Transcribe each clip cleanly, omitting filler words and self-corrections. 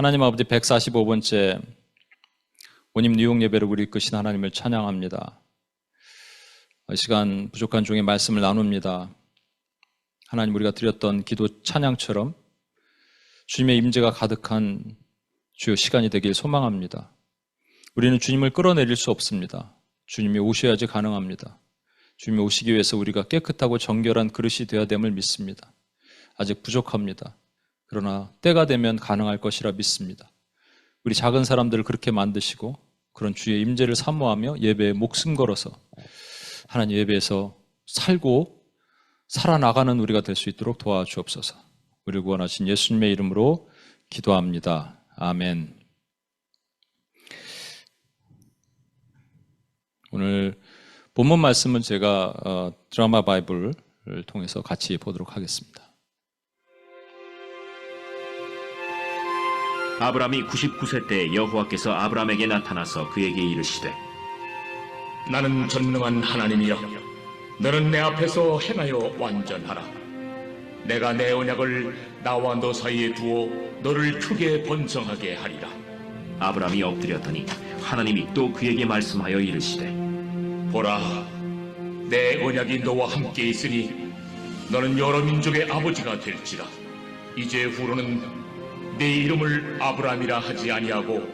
하나님 아버지 145번째 원님 뉴욕 예배를 우리 이끄신 하나님을 찬양합니다. 이 시간 부족한 중에 말씀을 나눕니다. 하나님, 우리가 드렸던 기도 찬양처럼 주님의 임재가 가득한 주요 시간이 되길 소망합니다. 우리는 주님을 끌어내릴 수 없습니다. 주님이 오셔야지 가능합니다. 주님이 오시기 위해서 우리가 깨끗하고 정결한 그릇이 되어야 됨을 믿습니다. 아직 부족합니다. 그러나 때가 되면 가능할 것이라 믿습니다. 우리 작은 사람들을 그렇게 만드시고 그런 주의 임재를 사모하며 예배에 목숨 걸어서 하나님 예배에서 살고 살아나가는 우리가 될 수 있도록 도와주옵소서. 우리를 구원하신 예수님의 이름으로 기도합니다. 아멘. 오늘 본문 말씀은 제가 드라마 바이블을 통해서 같이 보도록 하겠습니다. 아브라함이 99세 때 여호와께서 아브라함에게 나타나서 그에게 이르시되 나는 전능한 하나님이여, 너는 내 앞에서 행하여 완전하라. 내가 내 언약을 나와 너 사이에 두어 너를 크게 번성하게 하리라. 아브라함이 엎드렸더니 하나님이 또 그에게 말씀하여 이르시되 보라, 내 언약이 너와 함께 있으니 너는 여러 민족의 아버지가 될지라. 이제 후로는 내 이름을 아브라함이라 하지 아니하고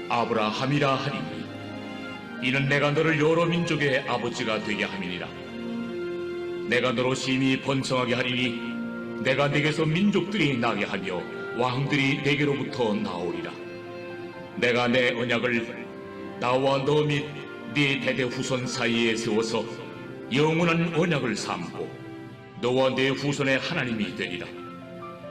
아브라함이라 하리니 이는 내가 너를 여러 민족의 아버지가 되게 함이니라. 내가 너로 심히 번성하게 하리니 내가 네게서 민족들이 나게 하며 왕들이 네게로부터 나오리라. 내가 내 언약을 나와 너 및 네 대대 후손 사이에 세워서 영원한 언약을 삼고 너와 네 후손의 하나님이 되리라.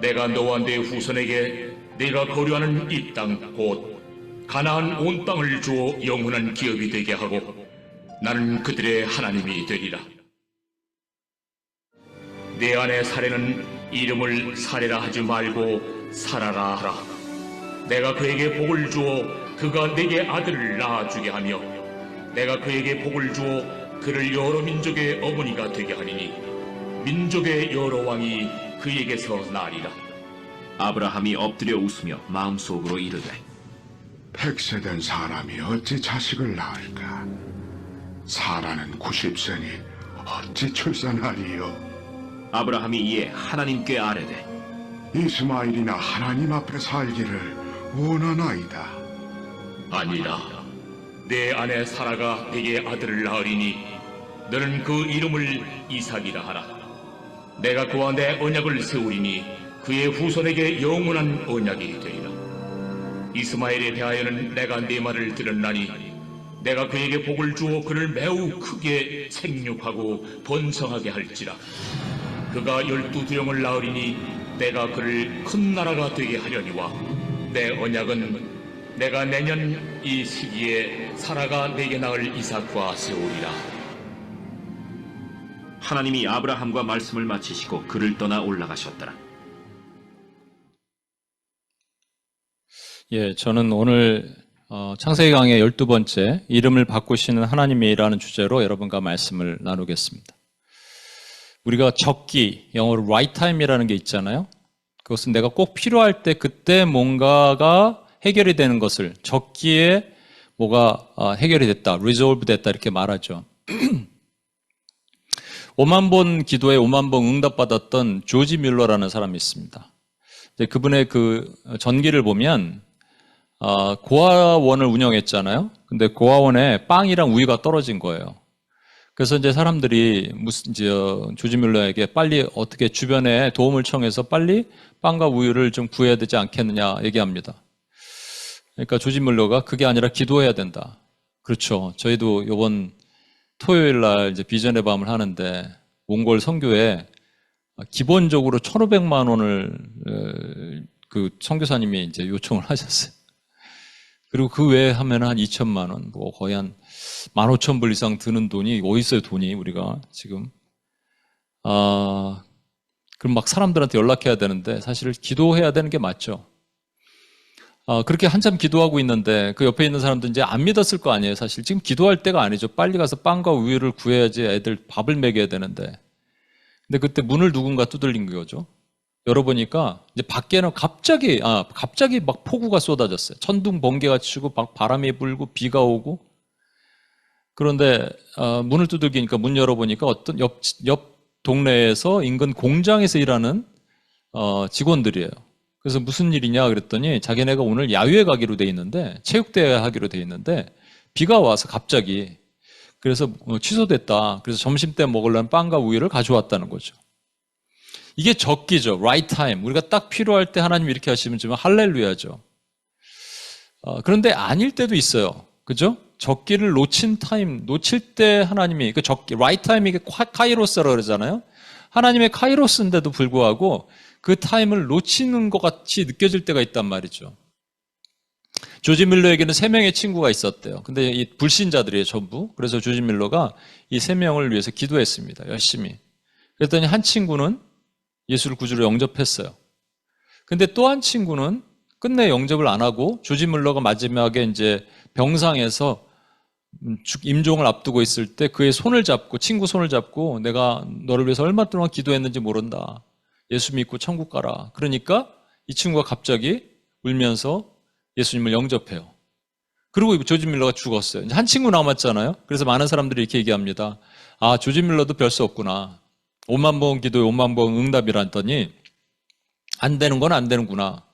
내가 너와 네 후손에게 네가 거류하는 이 땅 곧 가나안 온 땅을 주어 영원한 기업이 되게 하고 나는 그들의 하나님이 되리라. 내 안의 사례는 이름을 사례라 하지 말고 사라라 하라. 내가 그에게 복을 주어 그가 내게 아들을 낳아주게 하며 내가 그에게 복을 주어 그를 여러 민족의 어머니가 되게 하리니 민족의 여러 왕이 그에게서 나리라. 아브라함이 엎드려 웃으며 마음속으로 이르되 100세 된 사람이 어찌 자식을 낳을까? 사라는 90세니 어찌 출산하리요? 아브라함이 이에 하나님께 아뢰되 이스마엘이나 하나님 앞에 살기를 원하나이다. 아니라 내 아내 사라가 네게 아들을 낳으리니 너는 그 이름을 이삭이라 하라. 내가 그와 내 언약을 세우리니 그의 후손에게 영원한 언약이 되리라. 이스마엘에 대하여는 내가 네 말을 들었나니 내가 그에게 복을 주어 그를 매우 크게 생육하고 번성하게 할지라. 그가 12두영을 낳으리니 내가 그를 큰 나라가 되게 하려니와 내 언약은 내가 내년 이 시기에 사라가 내게 낳을 이삭과 세우리라. 하나님이 아브라함과 말씀을 마치시고 그를 떠나 올라가셨더라. 예, 저는 오늘 창세기 강의 12번째 이름을 바꾸시는 하나님이라는 주제로 여러분과 말씀을 나누겠습니다. 우리가 적기, 영어로 right time이라는 게 있잖아요. 그것은 내가 꼭 필요할 때 그때 뭔가가 해결이 되는 것을 적기에 뭐가 해결이 됐다, resolve 됐다 이렇게 말하죠. 5만 번 기도에 5만 번 응답받았던 조지 뮬러라는 사람이 있습니다. 그분의 그 전기를 보면 고아원을 운영했잖아요. 근데 고아원에 빵이랑 우유가 떨어진 거예요. 그래서 이제 사람들이 조지 뮬러에게 빨리 어떻게 주변에 도움을 청해서 빨리 빵과 우유를 좀 구해야 되지 않겠느냐 얘기합니다. 그러니까 조지 뮬러가 그게 아니라 기도해야 된다. 그렇죠. 저희도 이번 토요일 날 이제 비전의 밤을 하는데 몽골 선교에 기본적으로 1,500만 원을 그 선교사님이 이제 요청을 하셨어요. 그리고 그 외에 하면 한 2천만 원, 뭐 거의 한 15,000불 이상 드는 돈이 어디 있어요, 돈이 우리가 지금. 그럼 막 사람들한테 연락해야 되는데 사실 기도해야 되는 게 맞죠. 그렇게 한참 기도하고 있는데 그 옆에 있는 사람들은 이제 안 믿었을 거 아니에요. 사실 지금 기도할 때가 아니죠. 빨리 가서 빵과 우유를 구해야지 애들 밥을 먹여야 되는데. 근데 그때 문을 누군가 두들린 거죠. 열어보니까 이제 밖에는 갑자기 막 폭우가 쏟아졌어요. 천둥 번개가 치고 막 바람이 불고 비가 오고. 그런데 문을 두들기니까 문 열어보니까 어떤 옆 동네에서 인근 공장에서 일하는 직원들이에요. 그래서 무슨 일이냐 그랬더니 자기네가 오늘 야유회 가기로 돼 있는데, 체육대회 하기로 돼 있는데 비가 와서 갑자기, 그래서 취소됐다. 그래서 점심때 먹으려는 빵과 우유를 가져왔다는 거죠. 이게 적기죠. right time. 우리가 딱 필요할 때 하나님 이렇게 하시면 정말 할렐루야죠. 그런데 아닐 때도 있어요. 그죠? 적기를 놓칠 때 하나님이, 그 적기, right time, 이게 카이로스라고 그러잖아요. 하나님의 카이로스인데도 불구하고 그 타임을 놓치는 것 같이 느껴질 때가 있단 말이죠. 조지 밀러에게는 3명의 친구가 있었대요. 근데 이 불신자들이에요, 전부. 그래서 조지 밀러가 이 3명을 위해서 기도했습니다. 열심히. 그랬더니 한 친구는 예수를 구주로 영접했어요. 근데 또 한 친구는 끝내 영접을 안 하고 조지 밀러가 마지막에 이제 병상에서 임종을 앞두고 있을 때 그의 손을 잡고, 친구 손을 잡고, 내가 너를 위해서 얼마 동안 기도했는지 모른다. 예수 믿고 천국 가라. 그러니까 이 친구가 갑자기 울면서 예수님을 영접해요. 그리고 조지 밀러가 죽었어요. 이제 한 친구 남았잖아요. 그래서 많은 사람들이 이렇게 얘기합니다. 아, 조지 밀러도 별 수 없구나. 5만 번 기도에 5만 번 응답이라더니 안 되는 건 안 되는구나.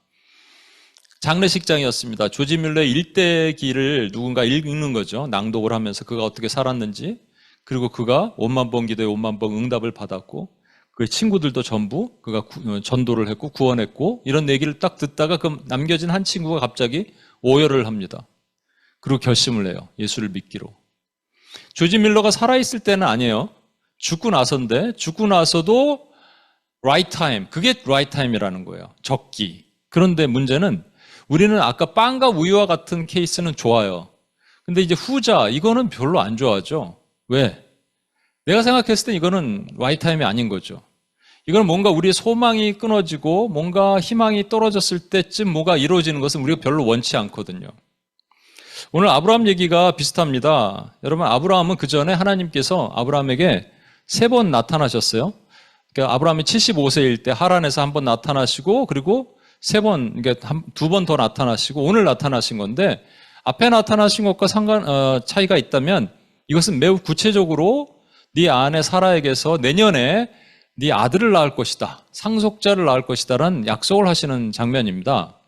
장례식장이었습니다. 조지 밀러의 일대기를 누군가 읽는 거죠. 낭독을 하면서 그가 어떻게 살았는지, 그리고 그가 5만 번 기도에 5만 번 응답을 받았고 그 친구들도 전부 그가 전도를 했고 구원했고, 이런 얘기를 딱 듣다가 그 남겨진 한 친구가 갑자기 오열을 합니다. 그리고 결심을 해요. 예수를 믿기로. 조지 밀러가 살아있을 때는 아니에요. 죽고 나서인데, 죽고 나서도 right time, 그게 right time이라는 거예요. 적기. 그런데 문제는 우리는 아까 빵과 우유와 같은 케이스는 좋아요. 근데 이제 후자, 이거는 별로 안 좋아하죠. 왜? 내가 생각했을 때 이거는 right time이 아닌 거죠. 이건 뭔가 우리의 소망이 끊어지고 뭔가 희망이 떨어졌을 때쯤 뭐가 이루어지는 것은 우리가 별로 원치 않거든요. 오늘 아브라함 얘기가 비슷합니다. 여러분, 아브라함은 그 전에 하나님께서 아브라함에게 3번 나타나셨어요. 그러니까 아브라함이 75세일 때 하란에서 한 번 나타나시고, 그리고 3번, 그러니까 2번 더 나타나시고 오늘 나타나신 건데, 앞에 나타나신 것과 차이가 있다면 이것은 매우 구체적으로 네 아내 사라에게서 내년에 네 아들을 낳을 것이다, 상속자를 낳을 것이다라는 약속을 하시는 장면입니다.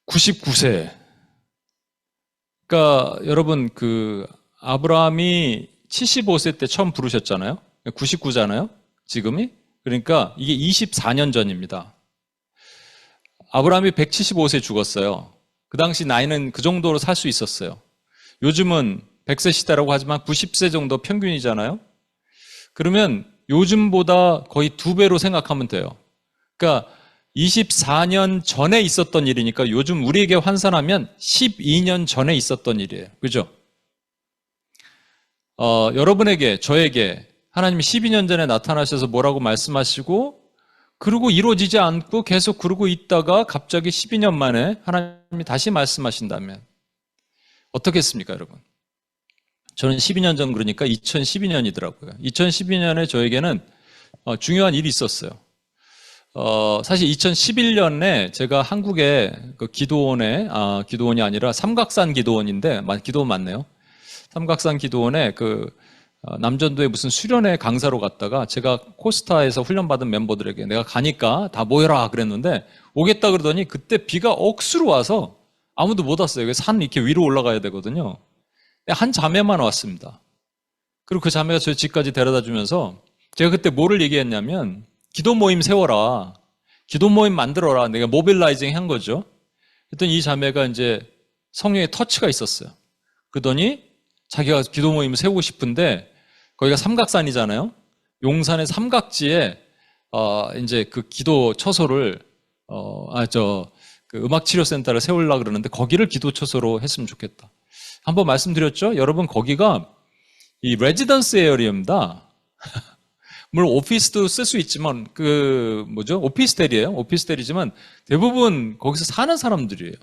99세. 그러니까 여러분, 그 아브라함이 75세 때 처음 부르셨잖아요. 99잖아요. 지금이. 그러니까 이게 24년 전입니다. 아브라함이 175세 죽었어요. 그 당시 나이는 그 정도로 살 수 있었어요. 요즘은 100세 시대라고 하지만 90세 정도 평균이잖아요. 그러면 요즘보다 거의 2배로 생각하면 돼요. 그러니까 24년 전에 있었던 일이니까 요즘 우리에게 환산하면 12년 전에 있었던 일이에요. 그죠? 여러분에게, 저에게 하나님이 12년 전에 나타나셔서 뭐라고 말씀하시고, 그리고 이루어지지 않고 계속 그러고 있다가 갑자기 12년 만에 하나님이 다시 말씀하신다면 어떻겠습니까, 여러분? 저는 12년 전, 그러니까 2012년이더라고요. 2012년에 저에게는 중요한 일이 있었어요. 사실 2011년에 제가 한국의 그 기도원이 아니라 삼각산 기도원인데, 기도원 맞네요. 삼각산 기도원에 그 남전도에 무슨 수련회 강사로 갔다가 제가 코스타에서 훈련받은 멤버들에게 내가 가니까 다 모여라 그랬는데, 오겠다 그러더니 그때 비가 억수로 와서 아무도 못 왔어요. 산 이렇게 위로 올라가야 되거든요. 한 자매만 왔습니다. 그리고 그 자매가 저희 집까지 데려다 주면서 제가 그때 뭐를 얘기했냐면, 기도 모임 세워라, 기도 모임 만들어라. 내가 모빌라이징 한 거죠. 그랬더니 이 자매가 이제 성령의 터치가 있었어요. 그러더니 자기가 기도 모임을 세우고 싶은데, 거기가 삼각산이잖아요. 용산의 삼각지에 이제 그 기도 처소를 그 음악치료센터를 세우려고 그러는데, 거기를 기도 처소로 했으면 좋겠다. 한번 말씀드렸죠? 여러분, 거기가 이 레지던스 에어리어입니다. 물론 오피스도 쓸 수 있지만 오피스텔이에요. 오피스텔이지만 대부분 거기서 사는 사람들이에요.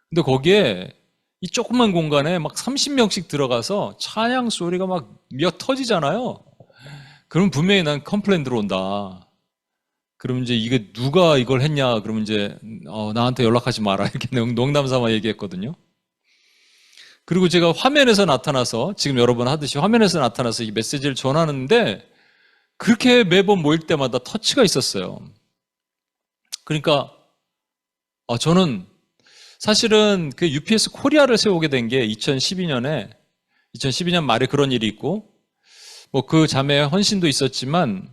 근데 거기에 이 조그만 공간에 막 30명씩 들어가서 찬양 소리가 막 미어 터지잖아요. 그럼 분명히 난 컴플레인 들어온다. 그러면 이제 이게 누가 이걸 했냐? 그러면 이제 나한테 연락하지 마라 이렇게 농담 삼아 얘기했거든요. 그리고 제가 화면에서 나타나서 지금 여러분 하듯이 화면에서 나타나서 이 메시지를 전하는데 그렇게 매번 모일 때마다 터치가 있었어요. 그러니까 저는 사실은 그 UPS 코리아를 세우게 된 게 2012년 말에 그런 일이 있고 뭐 그 자매의 헌신도 있었지만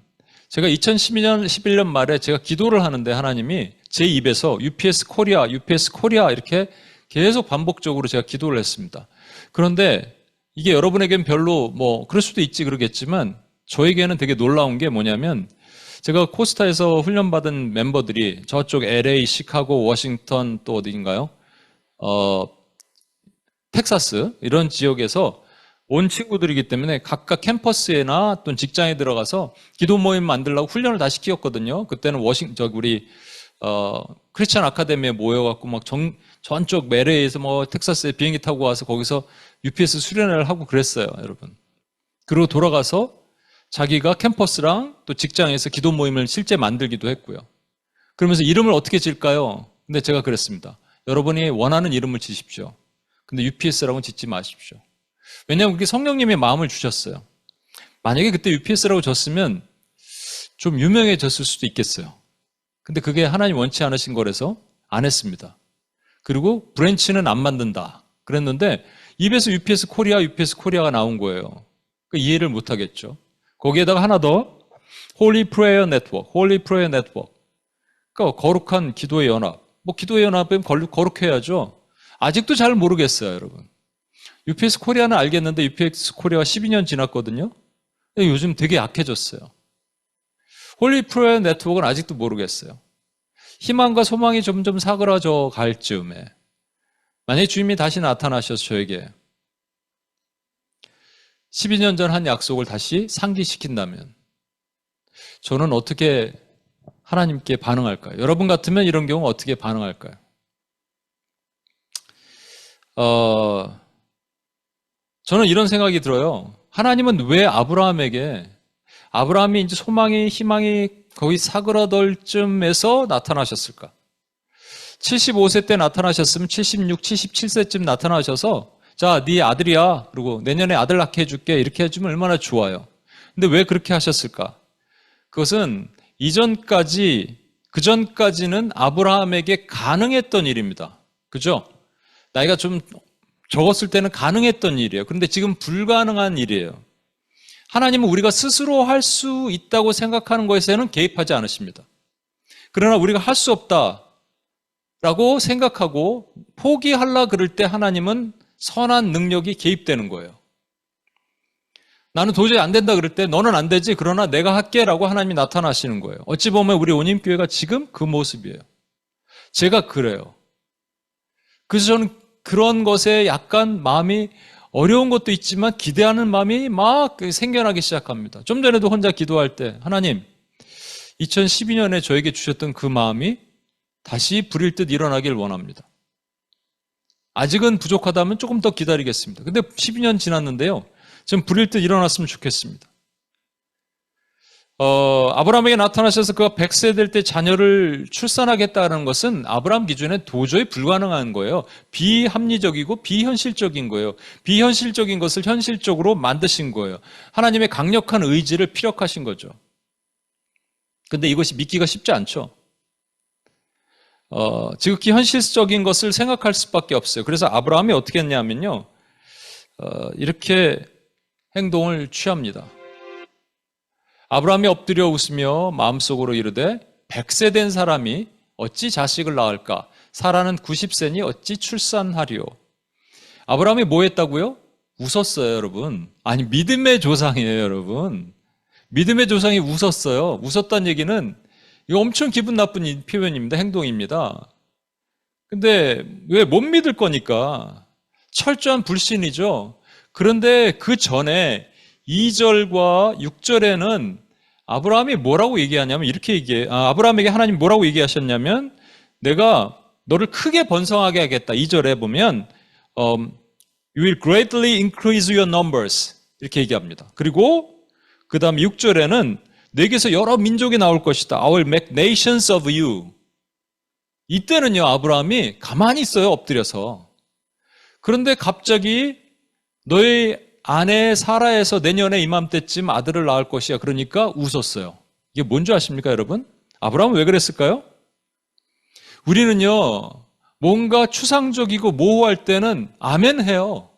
제가 2012년 11년 말에 제가 기도를 하는데 하나님이 제 입에서 UPS 코리아 이렇게 계속 반복적으로 제가 기도를 했습니다. 그런데 이게 여러분에겐 별로 뭐 그럴 수도 있지 그러겠지만 저에게는 되게 놀라운 게 뭐냐면 제가 코스타에서 훈련받은 멤버들이 저쪽 LA, 시카고, 워싱턴 또 어디인가요? 텍사스 이런 지역에서 온 친구들이기 때문에 각각 캠퍼스에나 또는 직장에 들어가서 기도 모임 만들려고 훈련을 다 시켰거든요. 그때는 우리 크리스찬 아카데미에 모여갖고 막 전쪽 메레에서 뭐 텍사스에 비행기 타고 와서 거기서 UPS 수련회를 하고 그랬어요, 여러분. 그리고 돌아가서 자기가 캠퍼스랑 또 직장에서 기도 모임을 실제 만들기도 했고요. 그러면서 이름을 어떻게 지을까요? 근데 제가 그랬습니다. 여러분이 원하는 이름을 지십시오. 근데 UPS라고는 짓지 마십시오. 왜냐하면 그게 성령님의 마음을 주셨어요. 만약에 그때 UPS라고 졌으면 좀 유명해졌을 수도 있겠어요. 근데 그게 하나님 원치 않으신 거라서 안 했습니다. 그리고 브랜치는 안 만든다 그랬는데 입에서 UPS 코리아가 나온 거예요. 그러니까 이해를 못 하겠죠. 거기에다가 하나 더 Holy Prayer Network. 그러니까 거룩한 기도의 연합. 뭐 기도의 연합이면 거룩해야죠. 아직도 잘 모르겠어요, 여러분. UPS 코리아는 알겠는데 UPS 코리아가 12년 지났거든요. 근데 요즘 되게 약해졌어요. 홀리 프레어 네트워크는 아직도 모르겠어요. 희망과 소망이 점점 사그라져 갈 즈음에 만약에 주님이 다시 나타나셔서 저에게 12년 전 한 약속을 다시 상기시킨다면 저는 어떻게 하나님께 반응할까요? 여러분 같으면 이런 경우 어떻게 반응할까요? 저는 이런 생각이 들어요. 하나님은 왜 아브라함이 이제 소망이, 희망이 거의 사그라들 쯤에서 나타나셨을까? 75세 때 나타나셨으면 76, 77세쯤 나타나셔서 자, 네 아들이야. 그리고 내년에 아들 낳게 해줄게. 이렇게 해주면 얼마나 좋아요. 근데 왜 그렇게 하셨을까? 그것은 그전까지는 아브라함에게 가능했던 일입니다. 그죠? 나이가 좀 적었을 때는 가능했던 일이에요. 그런데 지금 불가능한 일이에요. 하나님은 우리가 스스로 할 수 있다고 생각하는 것에는 개입하지 않으십니다. 그러나 우리가 할 수 없다라고 생각하고 포기하려 그럴 때 하나님은 선한 능력이 개입되는 거예요. 나는 도저히 안 된다 그럴 때 너는 안 되지 그러나 내가 할게라고 하나님이 나타나시는 거예요. 어찌 보면 우리 온임교회가 지금 그 모습이에요. 제가 그래요. 그래서 저는 그런 것에 약간 마음이 어려운 것도 있지만 기대하는 마음이 막 생겨나기 시작합니다. 좀 전에도 혼자 기도할 때 하나님 2012년에 저에게 주셨던 그 마음이 다시 불일 듯 일어나길 원합니다. 아직은 부족하다면 조금 더 기다리겠습니다. 근데 12년 지났는데요. 좀 불일 듯 일어났으면 좋겠습니다. 아브라함에게 나타나셔서 그가 100세 될 때 자녀를 출산하겠다는 것은 아브라함 기준에 도저히 불가능한 거예요. 비합리적이고 비현실적인 거예요. 비현실적인 것을 현실적으로 만드신 거예요. 하나님의 강력한 의지를 피력하신 거죠. 근데 이것이 믿기가 쉽지 않죠. 지극히 현실적인 것을 생각할 수밖에 없어요. 그래서 아브라함이 어떻게 했냐면요. 이렇게 행동을 취합니다. 아브라함이 엎드려 웃으며 마음속으로 이르되 100세 된 사람이 어찌 자식을 낳을까? 사라는 90세니 어찌 출산하리요? 아브라함이 뭐 했다고요? 웃었어요, 여러분. 아니, 믿음의 조상이에요, 여러분. 믿음의 조상이 웃었어요. 웃었다는 얘기는 이거 엄청 기분 나쁜 표현입니다. 행동입니다. 근데 왜 못 믿을 거니까 철저한 불신이죠. 그런데 그 전에 2절과 6절에는 아브라함이 뭐라고 얘기하냐면 아브라함에게 하나님 뭐라고 얘기하셨냐면 내가 너를 크게 번성하게 하겠다. 2절에 보면 You will greatly increase your numbers 이렇게 얘기합니다. 그리고 그 다음 6절에는 내게서 여러 민족이 나올 것이다. I will make nations of you. 이때는요, 아브라함이 가만히 있어요, 엎드려서. 그런데 갑자기 너의 아내 사라에서 내년에 이맘때쯤 아들을 낳을 것이야. 그러니까 웃었어요. 이게 뭔지 아십니까, 여러분? 아브라함은 왜 그랬을까요? 우리는요, 뭔가 추상적이고 모호할 때는 아멘 해요.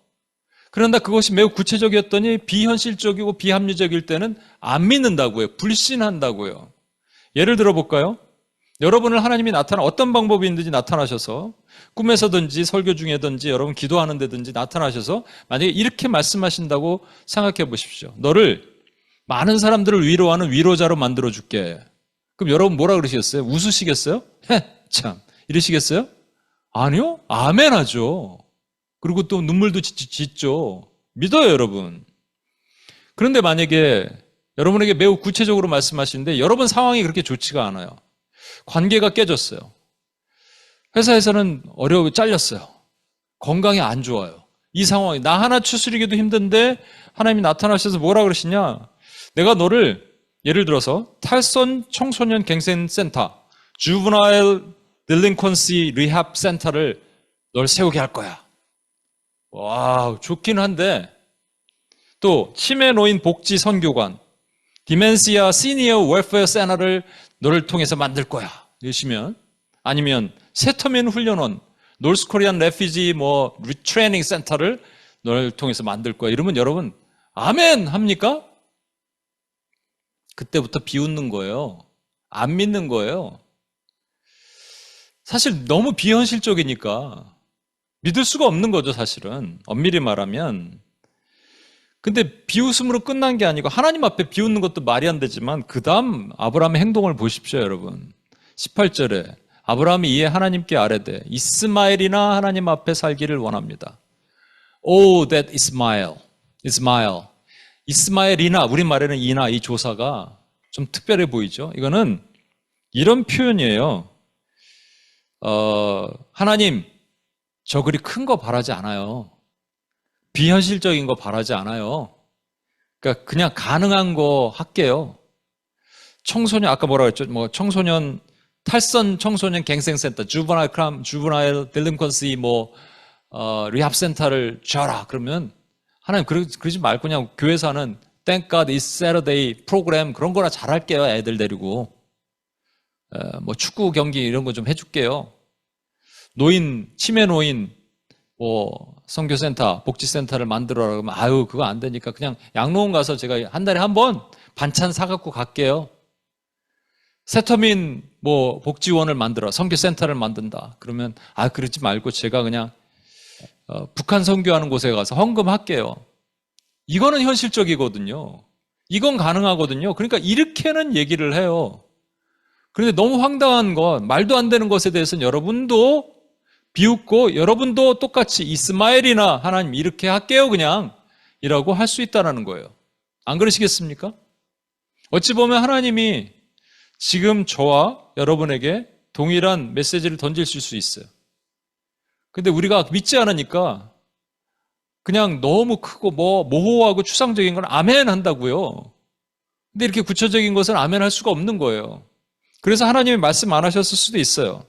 그런데 그것이 매우 구체적이었더니 비현실적이고 비합리적일 때는 안 믿는다고요. 불신한다고요. 예를 들어 볼까요? 여러분을 하나님이 어떤 방법이든지 나타나셔서 꿈에서든지 설교 중에든지 여러분 기도하는 데든지 나타나셔서 만약에 이렇게 말씀하신다고 생각해 보십시오. 너를 많은 사람들을 위로하는 위로자로 만들어 줄게. 그럼 여러분 뭐라 그러시겠어요? 웃으시겠어요? 참 이러시겠어요? 아니요. 아멘 하죠. 그리고 또 눈물도 짓죠. 믿어요, 여러분. 그런데 만약에 여러분에게 매우 구체적으로 말씀하시는데 여러분 상황이 그렇게 좋지가 않아요. 관계가 깨졌어요. 회사에서는 잘렸어요. 건강이 안 좋아요. 이 상황이 나 하나 추스리기도 힘든데 하나님이 나타나셔서 뭐라 그러시냐? 내가 너를 예를 들어서 탈선 청소년 갱생센터, Juvenile Delinquency Rehab Center를 널 세우게 할 거야. 와, 좋긴 한데 또 치매 노인 복지 선교관, 디멘시아 시니어 웰페어 센터를 너를 통해서 만들 거야. 이러시면 아니면 세터민 훈련원, 노스코리안 레피지 리트레이닝 센터를 너를 통해서 만들 거야. 이러면 여러분 아멘 합니까? 그때부터 비웃는 거예요. 안 믿는 거예요. 사실 너무 비현실적이니까 믿을 수가 없는 거죠, 사실은. 엄밀히 말하면. 근데 비웃음으로 끝난 게 아니고 하나님 앞에 비웃는 것도 말이 안 되지만 그 다음 아브라함의 행동을 보십시오, 여러분. 18절에 아브라함이 이에 하나님께 아뢰되 이스마엘이나 하나님 앞에 살기를 원합니다. Oh, that Ismael. 이스마엘이나, 우리말에는 이나, 이 조사가 좀 특별해 보이죠. 이거는 이런 표현이에요. 하나님, 저 그리 큰 거 바라지 않아요. 비현실적인 거 바라지 않아요. 그러니까 그냥 가능한 거 할게요. 청소년, 아까 뭐라고 했죠? 청소년, 탈선 청소년 갱생센터, 주브나일 딜링컨시 리합 센터를 줘라. 그러면 하나님 그러지 말고 그냥 교회에서 하는 Thank God It's Saturday 프로그램 그런 거나 잘할게요. 애들 데리고. 축구 경기 이런 거 좀 해줄게요. 치매 노인, 선교센터, 복지센터를 만들어라. 그러면, 그거 안 되니까 그냥 양로원 가서 제가 한 달에 한 번 반찬 사갖고 갈게요. 세터민, 복지원을 만들어, 선교센터를 만든다. 그러면, 그러지 말고 제가 그냥, 북한 선교하는 곳에 가서 헌금할게요. 이거는 현실적이거든요. 이건 가능하거든요. 그러니까 이렇게는 얘기를 해요. 그런데 너무 황당한 건, 말도 안 되는 것에 대해서는 여러분도 비웃고 여러분도 똑같이 이스마엘이나 하나님 이렇게 할게요 그냥 이라고 할 수 있다는 거예요. 안 그러시겠습니까? 어찌 보면 하나님이 지금 저와 여러분에게 동일한 메시지를 던질 수 있어요. 근데 우리가 믿지 않으니까 그냥 너무 크고 모호하고 추상적인 건 아멘 한다고요. 근데 이렇게 구체적인 것은 아멘 할 수가 없는 거예요. 그래서 하나님이 말씀 안 하셨을 수도 있어요.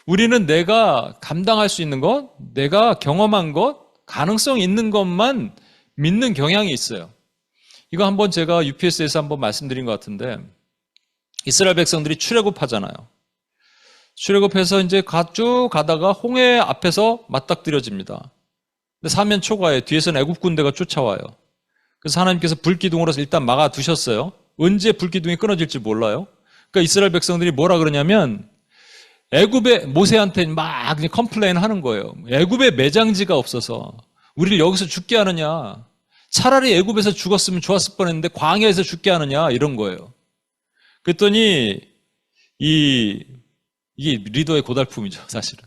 우리는 내가 감당할 수 있는 것, 내가 경험한 것, 가능성 있는 것만 믿는 경향이 있어요. 이거 한번 제가 UPS에서 한번 말씀드린 것 같은데 이스라엘 백성들이 출애굽하잖아요. 출애굽해서 이제 쭉 가다가 홍해 앞에서 맞닥뜨려집니다. 근데 사면 초과에 뒤에서는 애굽 군대가 쫓아와요. 그래서 하나님께서 불기둥으로서 일단 막아두셨어요. 언제 불기둥이 끊어질지 몰라요. 그러니까 이스라엘 백성들이 뭐라 그러냐면 애굽의 모세한테 막 그냥 컴플레인 하는 거예요. 애굽에 매장지가 없어서 우리를 여기서 죽게 하느냐. 차라리 애굽에서 죽었으면 좋았을 뻔했는데 광야에서 죽게 하느냐 이런 거예요. 그랬더니 이게 리더의 고달픔이죠, 사실은.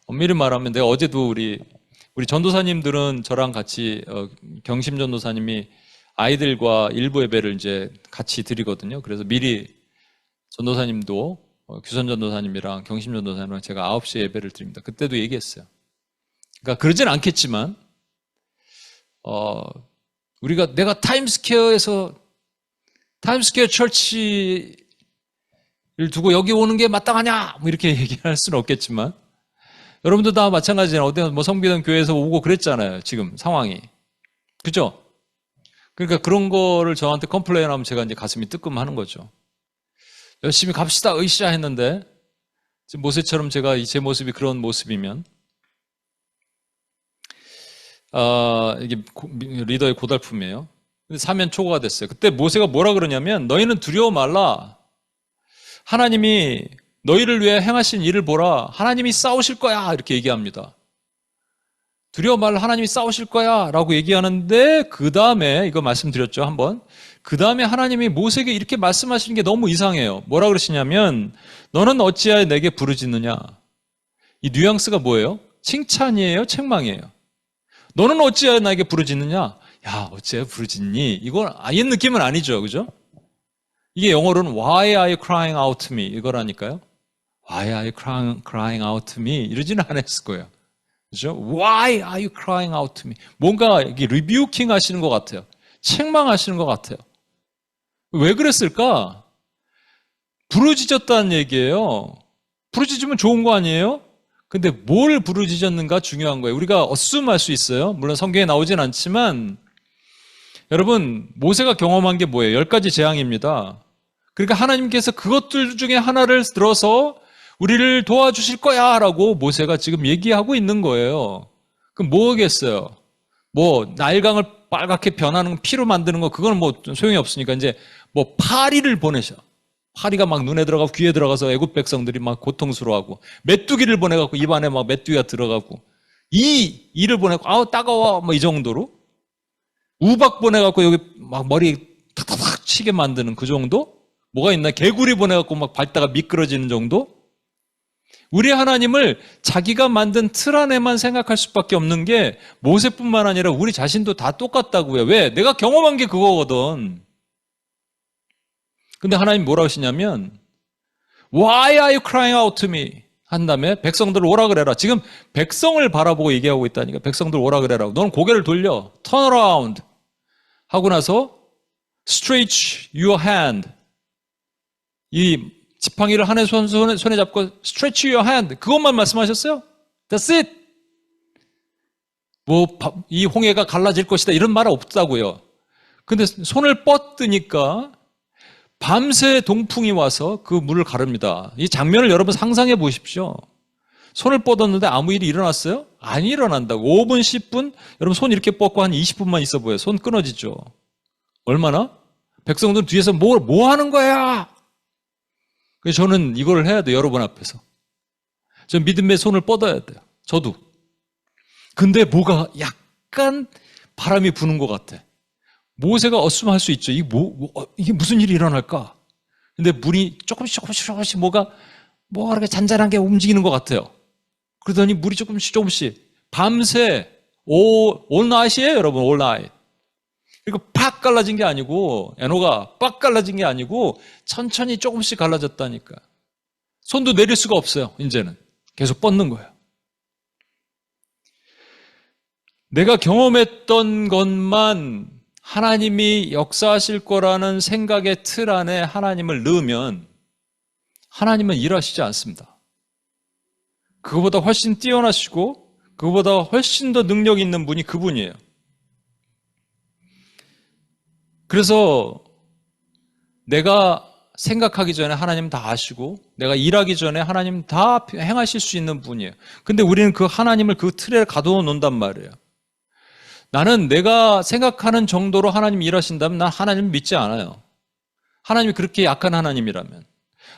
엄밀히 말하면 내가 어제도 우리 전도사님들은 저랑 같이 경심 전도사님이 아이들과 일부 예배를 이제 같이 드리거든요. 그래서 미리 전도사님도 규선 전도사님이랑 경심 전도사님이랑 제가 9시에 예배를 드립니다. 그때도 얘기했어요. 그러니까 그러진 않겠지만 내가 타임스퀘어에서 타임스퀘어 철치를 두고 여기 오는 게 마땅하냐? 뭐 이렇게 얘기할 수는 없겠지만 여러분도 다 마찬가지잖아요. 어디 뭐 성비던 교회에서 오고 그랬잖아요. 지금 상황이. 그죠? 그러니까 그런 거를 저한테 컴플레인하면 제가 이제 가슴이 뜨끔하는 거죠. 열심히 갑시다, 으쌰 했는데 지금 모세처럼 제가 제 모습이 그런 모습이면 이게 리더의 고달픔이에요. 근데 사면 초과가 됐어요. 그때 모세가 뭐라 그러냐면 너희는 두려워 말라. 하나님이 너희를 위해 행하신 일을 보라. 하나님이 싸우실 거야. 이렇게 얘기합니다. 두려워 말라. 하나님이 싸우실 거야. 라고 얘기하는데 그 다음에 이거 말씀드렸죠. 한번. 그 다음에 하나님이 모세에게 이렇게 말씀하시는 게 너무 이상해요. 뭐라 그러시냐면 너는 어찌하여 내게 부르짖느냐. 이 뉘앙스가 뭐예요? 칭찬이에요? 책망이에요? 너는 어찌하여 나에게 부르짖느냐? 야, 어찌하여 부르짖니? 이건 아예 느낌은 아니죠. 그죠? 이게 영어로는 Why are you crying out to me? 이거라니까요. Why are you crying out to me? 이러지는 않았을 거예요. 그죠? Why are you crying out to me? 뭔가 이게 리뷰킹 하시는 것 같아요. 책망하시는 것 같아요. 왜 그랬을까? 부르짖었다는 얘기예요. 부르짖으면 좋은 거 아니에요? 근데 뭘 부르짖었는가 중요한 거예요. 우리가 어수할 수 있어요. 물론 성경에 나오진 않지만 여러분 모세가 경험한 게 뭐예요? 10가지 재앙입니다. 그러니까 하나님께서 그것들 중에 하나를 들어서 우리를 도와주실 거야 라고 모세가 지금 얘기하고 있는 거예요. 그럼 뭐겠어요? 뭐 나일강을 빨갛게 변하는 피로 만드는 거 그거는 뭐 소용이 없으니까 이제 뭐 파리를 보내셔. 파리가 막 눈에 들어가고 귀에 들어가서 애굽 백성들이 막 고통스러워하고 메뚜기를 보내갖고 입안에 막 메뚜기가 들어가고 이를 보내고 아우 따가워 뭐 이 정도로 우박 보내갖고 여기 막 머리 탁탁탁 치게 만드는 그 정도? 뭐가 있나? 개구리 보내갖고 막 밟다가 미끄러지는 정도? 우리 하나님을 자기가 만든 틀 안에만 생각할 수밖에 없는 게 모세뿐만 아니라 우리 자신도 다 똑같다고요. 왜? 내가 경험한 게 그거거든. 근데 하나님 뭐라고 하시냐면 Why are you crying out to me? 한 다음에 백성들 오라 그래라. 지금 백성을 바라보고 얘기하고 있다니까. 백성들 오라 그래라. 너는 고개를 돌려. Turn around. 하고 나서 Stretch your hand. 이 지팡이를 한 손에 잡고 Stretch your hand. 그것만 말씀하셨어요? That's it. 뭐 이 홍해가 갈라질 것이다. 이런 말 없다고요. 근데 손을 뻗으니까 밤새 동풍이 와서 그 물을 가릅니다. 이 장면을 여러분 상상해 보십시오. 손을 뻗었는데 아무 일이 일어났어요? 안 일어난다고. 5분, 10분? 여러분 손 이렇게 뻗고 한 20분만 있어 보여요. 손 끊어지죠. 얼마나? 백성들은 뒤에서 뭐 하는 거야? 그래서 저는 이걸 해야 돼요. 여러분 앞에서. 전 믿음의 손을 뻗어야 돼요. 저도. 근데 뭐가 약간 바람이 부는 것 같아. 모세가 어수할 수 있죠. 이게 무슨 일이 일어날까? 근데 물이 조금씩 뭐가 이렇게 잔잔한 게 움직이는 것 같아요. 그러더니 물이 조금씩 밤새 all night이에요, 여러분. all night. 그리고 팍 갈라진 게 아니고 에노가 빡 갈라진 게 아니고 천천히 조금씩 갈라졌다니까. 손도 내릴 수가 없어요. 이제는 계속 뻗는 거예요. 내가 경험했던 것만 하나님이 역사하실 거라는 생각의 틀 안에 하나님을 넣으면 하나님은 일하시지 않습니다. 그거보다 훨씬 뛰어나시고 그거보다 훨씬 더 능력 있는 분이 그분이에요. 그래서 내가 생각하기 전에 하나님 다 아시고 내가 일하기 전에 하나님 다 행하실 수 있는 분이에요. 근데 우리는 그 하나님을 그 틀에 가둬 놓는단 말이에요. 나는 내가 생각하는 정도로 하나님이 일하신다면 난 하나님을 믿지 않아요. 하나님이 그렇게 약한 하나님이라면.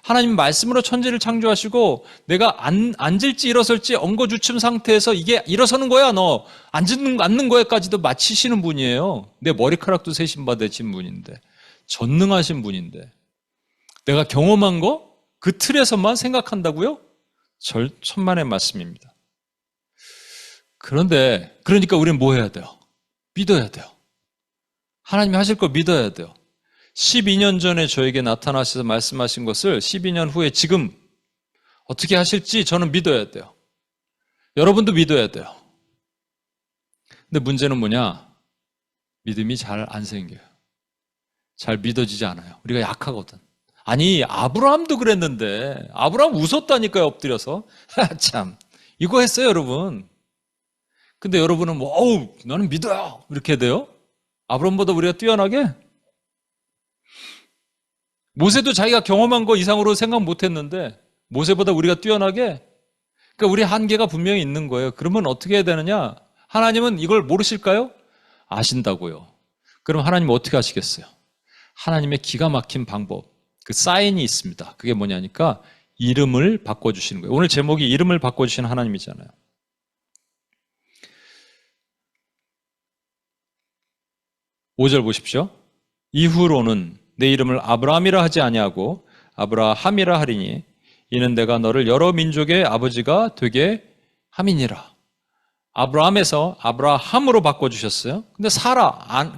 하나님 말씀으로 천지를 창조하시고 내가 앉을지 일어설지 엉거주춤 상태에서 이게 일어서는 거야 너 앉는 거에까지도 마치시는 분이에요. 내 머리카락도 세심받으신 분인데 전능하신 분인데 내가 경험한 거 그 틀에서만 생각한다고요? 천만의 말씀입니다. 그러니까 우리는 뭐 해야 돼요? 믿어야 돼요. 하나님이 하실 거 믿어야 돼요. 12년 전에 저에게 나타나셔서 말씀하신 것을 12년 후에 지금 어떻게 하실지 저는 믿어야 돼요. 여러분도 믿어야 돼요. 근데 문제는 뭐냐? 믿음이 잘 안 생겨요. 잘 믿어지지 않아요. 우리가 약하거든. 아니, 아브라함도 그랬는데, 아브라함 웃었다니까요, 엎드려서. 참, 이거 했어요, 여러분. 근데 여러분은 뭐, 어우, 나는 믿어요. 이렇게 돼요? 아브라함보다 우리가 뛰어나게? 모세도 자기가 경험한 거 이상으로 생각 못 했는데, 모세보다 우리가 뛰어나게? 그러니까 우리 한계가 분명히 있는 거예요. 그러면 어떻게 해야 되느냐? 하나님은 이걸 모르실까요? 아신다고요. 그럼 하나님 어떻게 하시겠어요? 하나님의 기가 막힌 방법, 그 사인이 있습니다. 그게 뭐냐니까 이름을 바꿔주시는 거예요. 오늘 제목이 이름을 바꿔주시는 하나님이잖아요. 5절 보십시오. 이후로는 내 이름을 아브라함이라 하지 아니하고 아브라함이라 하리니 이는 내가 너를 여러 민족의 아버지가 되게 함이니라. 아브라함에서 아브라함으로 바꿔주셨어요. 근데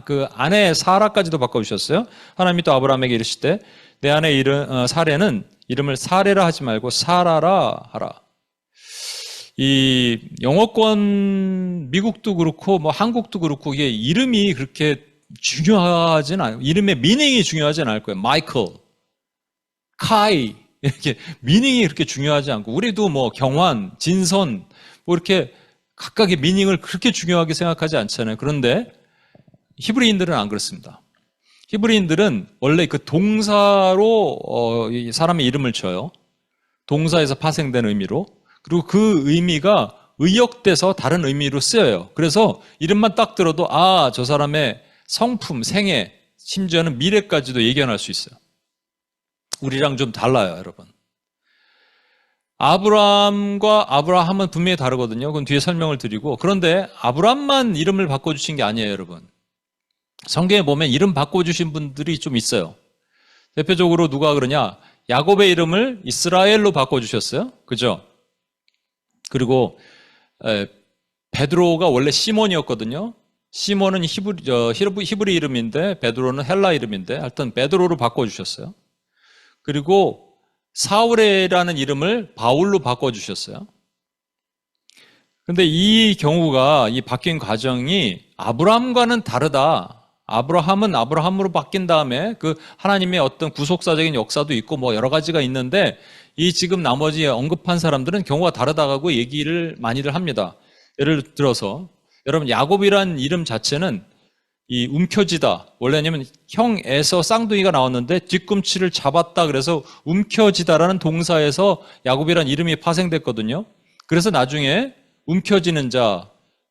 그 아내 사라까지도 바꿔주셨어요. 하나님이 또 아브라함에게 이르시되 내 아내 사레는 이름을 사레라 하지 말고 사라라 하라. 이 영어권 미국도 그렇고 뭐 한국도 그렇고 이게 이름이 그렇게 중요하진 않아요. 이름의 미닝이 중요하진 않을 거예요. 마이클, 카이 이렇게 미닝이 그렇게 중요하지 않고 우리도 뭐 경환, 진선 뭐 이렇게 각각의 미닝을 그렇게 중요하게 생각하지 않잖아요. 그런데 히브리인들은 안 그렇습니다. 히브리인들은 원래 그 동사로 사람의 이름을 쳐요. 동사에서 파생된 의미로. 그리고 그 의미가 의역돼서 다른 의미로 쓰여요. 그래서 이름만 딱 들어도 저 사람의 성품, 생애, 심지어는 미래까지도 예견할 수 있어요. 우리랑 좀 달라요, 여러분. 아브라함과 아브라함은 분명히 다르거든요. 그건 뒤에 설명을 드리고. 그런데 아브라함만 이름을 바꿔주신 게 아니에요, 여러분. 성경에 보면 이름 바꿔주신 분들이 좀 있어요. 대표적으로 누가 그러냐? 야곱의 이름을 이스라엘로 바꿔주셨어요. 그죠? 그리고 베드로가 원래 시몬이었거든요. 시몬은 히브리 이름인데 베드로는 헬라 이름인데 하여튼 베드로로 바꿔주셨어요. 그리고 사울이라는 이름을 바울로 바꿔주셨어요. 그런데 이 경우가 이 바뀐 과정이 아브라함과는 다르다. 아브라함은 아브라함으로 바뀐 다음에 그 하나님의 어떤 구속사적인 역사도 있고 뭐 여러 가지가 있는데 이 지금 나머지 언급한 사람들은 경우가 다르다고 얘기를 많이들 합니다. 예를 들어서 여러분 야곱이란 이름 자체는 이 움켜쥐다. 원래는 형 에서 쌍둥이가 나왔는데 뒤꿈치를 잡았다. 그래서 움켜쥐다라는 동사에서 야곱이란 이름이 파생됐거든요. 그래서 나중에 움켜쥐는 자,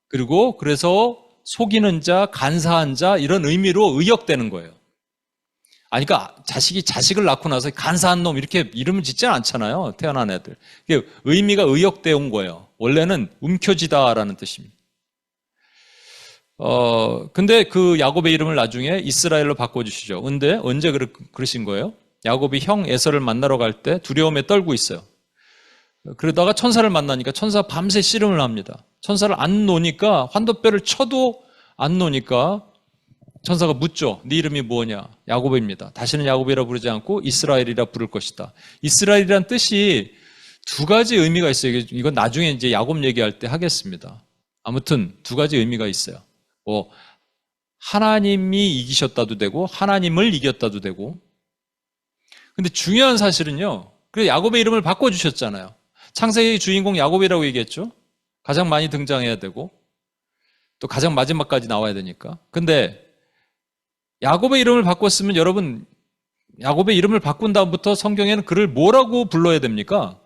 그리고 그래서 속이는 자, 간사한 자 이런 의미로 의역되는 거예요. 그러니까 자식이 자식을 낳고 나서 간사한 놈 이렇게 이름을 짓지 않잖아요. 태어난 애들. 이게 의미가 의역되어 온 거예요. 원래는 움켜쥐다라는 뜻입니다. 근데 그 야곱의 이름을 나중에 이스라엘로 바꿔주시죠. 근데 언제 그러신 거예요? 야곱이 형 에서를 만나러 갈 때 두려움에 떨고 있어요. 그러다가 천사를 만나니까 천사 밤새 씨름을 합니다. 천사를 안 놓으니까 환도뼈를 쳐도 안 놓으니까 천사가 묻죠. 네 이름이 뭐냐? 야곱입니다. 다시는 야곱이라 부르지 않고 이스라엘이라 부를 것이다. 이스라엘이란 뜻이 두 가지 의미가 있어요. 이건 나중에 이제 야곱 얘기할 때 하겠습니다. 아무튼 두 가지 의미가 있어요. 하나님이 이기셨다도 되고 하나님을 이겼다도 되고. 근데 중요한 사실은요. 그래서 야곱의 이름을 바꿔주셨잖아요. 창세기 주인공 야곱이라고 얘기했죠. 가장 많이 등장해야 되고 또 가장 마지막까지 나와야 되니까. 근데 야곱의 이름을 바꿨으면 여러분 야곱의 이름을 바꾼 다음부터 성경에는 그를 뭐라고 불러야 됩니까?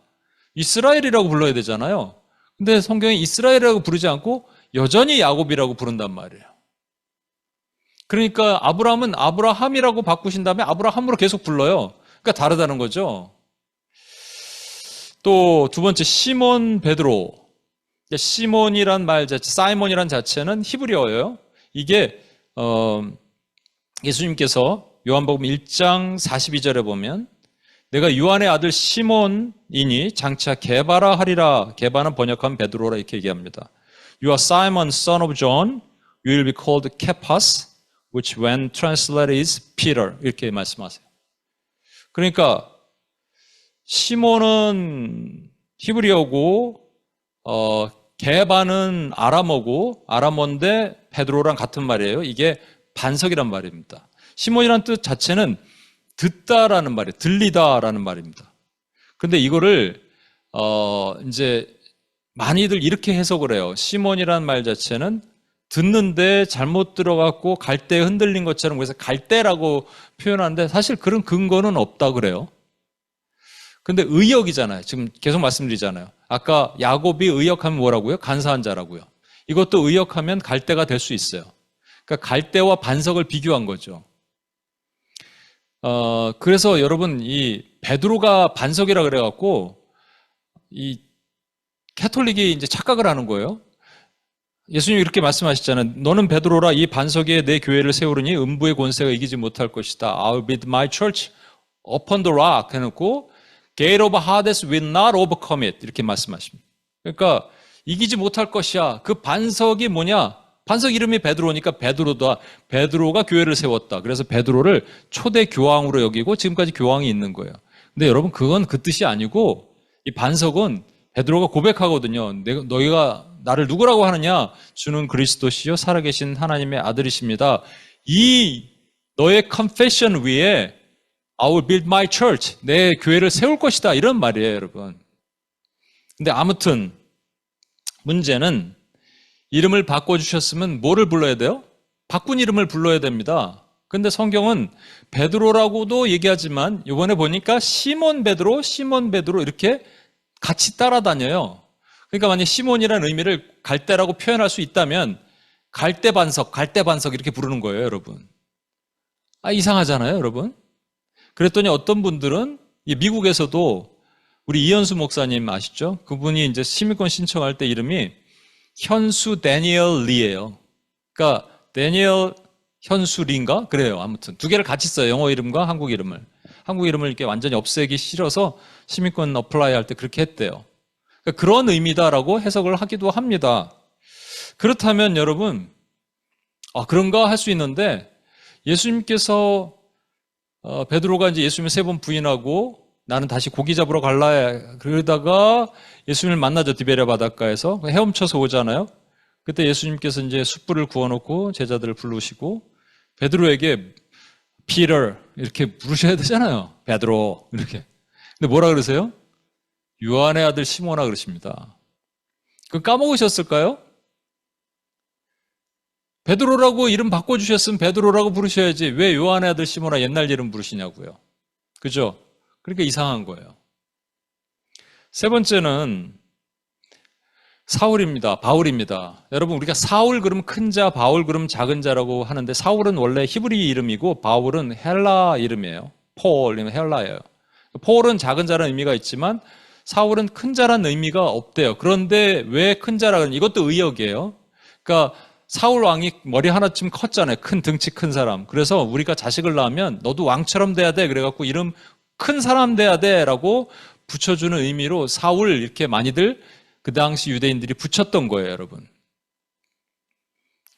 이스라엘이라고 불러야 되잖아요. 근데 성경에 이스라엘이라고 부르지 않고 여전히 야곱이라고 부른단 말이에요. 그러니까 아브라함은 아브라함이라고 바꾸신 다음에 아브라함으로 계속 불러요. 그러니까 다르다는 거죠. 또 두 번째 시몬 베드로. 시몬이란 말 자체, 사이몬이란 자체는 히브리어예요. 이게 예수님께서 요한복음 1장 42절에 보면 내가 요한의 아들 시몬이니 장차 게바라 하리라. 게바는 번역하면 베드로라 이렇게 얘기합니다. You are Simon, son of John. You will be called Cephas, which when translated is Peter. 이렇게 말씀하세요. 그러니까 시몬은 히브리어고 게바는 아람어고 아람어인데 베드로랑 같은 말이에요. 이게 반석이란 말입니다. 시몬이라는 뜻 자체는 듣다라는 말이에요. 들리다라는 말입니다. 근데 이거를 이제 많이들 이렇게 해석을 해요. 시몬이라는 말 자체는 듣는데 잘못 들어갔고 갈대에 흔들린 것처럼, 그래서 갈대라고 표현하는데 사실 그런 근거는 없다 그래요. 근데 의역이잖아요. 지금 계속 말씀드리잖아요. 아까 야곱이 의역하면 뭐라고요? 간사한 자라고요. 이것도 의역하면 갈대가 될 수 있어요. 그러니까 갈대와 반석을 비교한 거죠. 그래서 여러분, 이 베드로가 반석이라 그래갖고 이 캐톨릭이 이제 착각을 하는 거예요. 예수님이 이렇게 말씀하셨잖아요. 너는 베드로라, 이 반석 위에 내 교회를 세우르니 음부의 권세가 이기지 못할 것이다. I'll build my church upon the rock 해놓고 Gate of Hades will not overcome it 이렇게 말씀하십니다. 그러니까 이기지 못할 것이야. 그 반석이 뭐냐? 반석 이름이 베드로니까 베드로다. 베드로가 교회를 세웠다. 그래서 베드로를 초대 교황으로 여기고 지금까지 교황이 있는 거예요. 근데 여러분, 그건 그 뜻이 아니고 이 반석은 베드로가 고백하거든요. 너희가 나를 누구라고 하느냐? 주는 그리스도시요 살아계신 하나님의 아들이십니다. 이 너의 confession 위에 I will build my church, 내 교회를 세울 것이다, 이런 말이에요, 여러분. 근데 아무튼 문제는 이름을 바꿔주셨으면 뭐를 불러야 돼요? 바꾼 이름을 불러야 됩니다. 근데 성경은 베드로라고도 얘기하지만 이번에 보니까 시몬 베드로 이렇게 같이 따라다녀요. 그러니까 만약 시몬이라는 의미를 갈대라고 표현할 수 있다면 갈대 반석 이렇게 부르는 거예요, 여러분. 이상하잖아요, 여러분. 그랬더니 어떤 분들은 미국에서도 우리 이현수 목사님 아시죠? 그분이 이제 시민권 신청할 때 이름이 현수 데니엘 리예요. 그러니까 데니엘 현수 리인가? 그래요. 아무튼 두 개를 같이 써요. 영어 이름과 한국 이름을. 한국 이름을 이렇게 완전히 없애기 싫어서 시민권 어플라이 할 때 그렇게 했대요. 그러니까 그런 의미다라고 해석을 하기도 합니다. 그렇다면 여러분, 그런가 할 수 있는데 예수님께서 베드로가 이제 예수님을 3번 부인하고 나는 다시 고기 잡으러 갈라 그러다가 예수님을 만나죠. 디베랴 바닷가에서 헤엄쳐서 오잖아요. 그때 예수님께서 이제 숯불을 구워놓고 제자들을 부르시고 베드로에게 피터 이렇게 부르셔야 되잖아요. 베드로 이렇게. 근데 뭐라 그러세요? 요한의 아들 시몬아 그러십니다. 그 까먹으셨을까요? 베드로라고 이름 바꿔주셨으면 베드로라고 부르셔야지 왜 요한의 아들 시몬아 옛날 이름 부르시냐고요. 그죠? 그러니까 이상한 거예요. 세 번째는 사울입니다. 바울입니다. 여러분, 우리가 사울 그러면 큰 자, 바울 그러면 작은 자라고 하는데 사울은 원래 히브리 이름이고 바울은 헬라 이름이에요. 폴이면 헬라예요. 폴은 작은 자라는 의미가 있지만 사울은 큰 자라는 의미가 없대요. 그런데 왜 큰 자라 그러냐? 이것도 의역이에요. 그러니까 사울 왕이 머리 하나쯤 컸잖아요. 큰 등치 큰 사람. 그래서 우리가 자식을 낳으면 너도 왕처럼 돼야 돼. 그래갖고 이름 큰 사람 돼야 돼 라고 붙여주는 의미로 사울 이렇게 많이들 그 당시 유대인들이 붙였던 거예요, 여러분.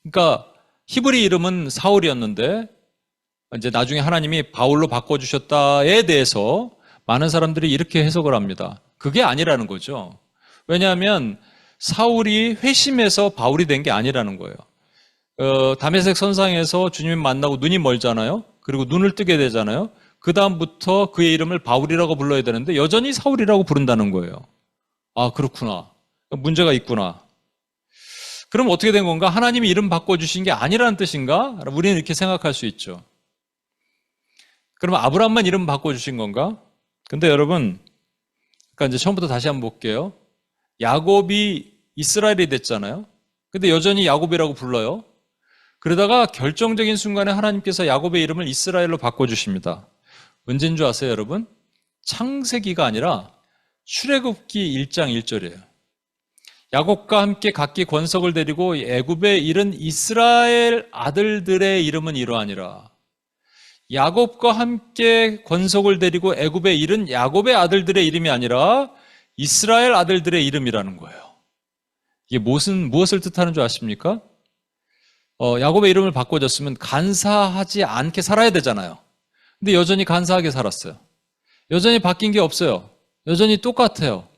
그러니까 히브리 이름은 사울이었는데 이제 나중에 하나님이 바울로 바꿔주셨다에 대해서 많은 사람들이 이렇게 해석을 합니다. 그게 아니라는 거죠. 왜냐하면 사울이 회심해서 바울이 된 게 아니라는 거예요. 다메섹 선상에서 주님을 만나고 눈이 멀잖아요. 그리고 눈을 뜨게 되잖아요. 그 다음부터 그의 이름을 바울이라고 불러야 되는데 여전히 사울이라고 부른다는 거예요. 그렇구나. 문제가 있구나. 그럼 어떻게 된 건가? 하나님이 이름 바꿔주신 게 아니라는 뜻인가? 우리는 이렇게 생각할 수 있죠. 그럼 아브라함만 이름 바꿔주신 건가? 근데 여러분, 그러니까 이제 처음부터 다시 한번 볼게요. 야곱이 이스라엘이 됐잖아요. 근데 여전히 야곱이라고 불러요. 그러다가 결정적인 순간에 하나님께서 야곱의 이름을 이스라엘로 바꿔주십니다. 언제인 줄 아세요, 여러분? 창세기가 아니라 출애굽기 1장 1절이에요. 야곱과 함께 각기 권속을 데리고 애굽에 이른 이스라엘 아들들의 이름은 이러하니라. 야곱과 함께 권속을 데리고 애굽에 이른 야곱의 아들들의 이름이 아니라 이스라엘 아들들의 이름이라는 거예요. 이게 무엇을 뜻하는 줄 아십니까? 야곱의 이름을 바꿔줬으면 간사하지 않게 살아야 되잖아요. 근데 여전히 간사하게 살았어요. 여전히 바뀐 게 없어요. 여전히 똑같아요.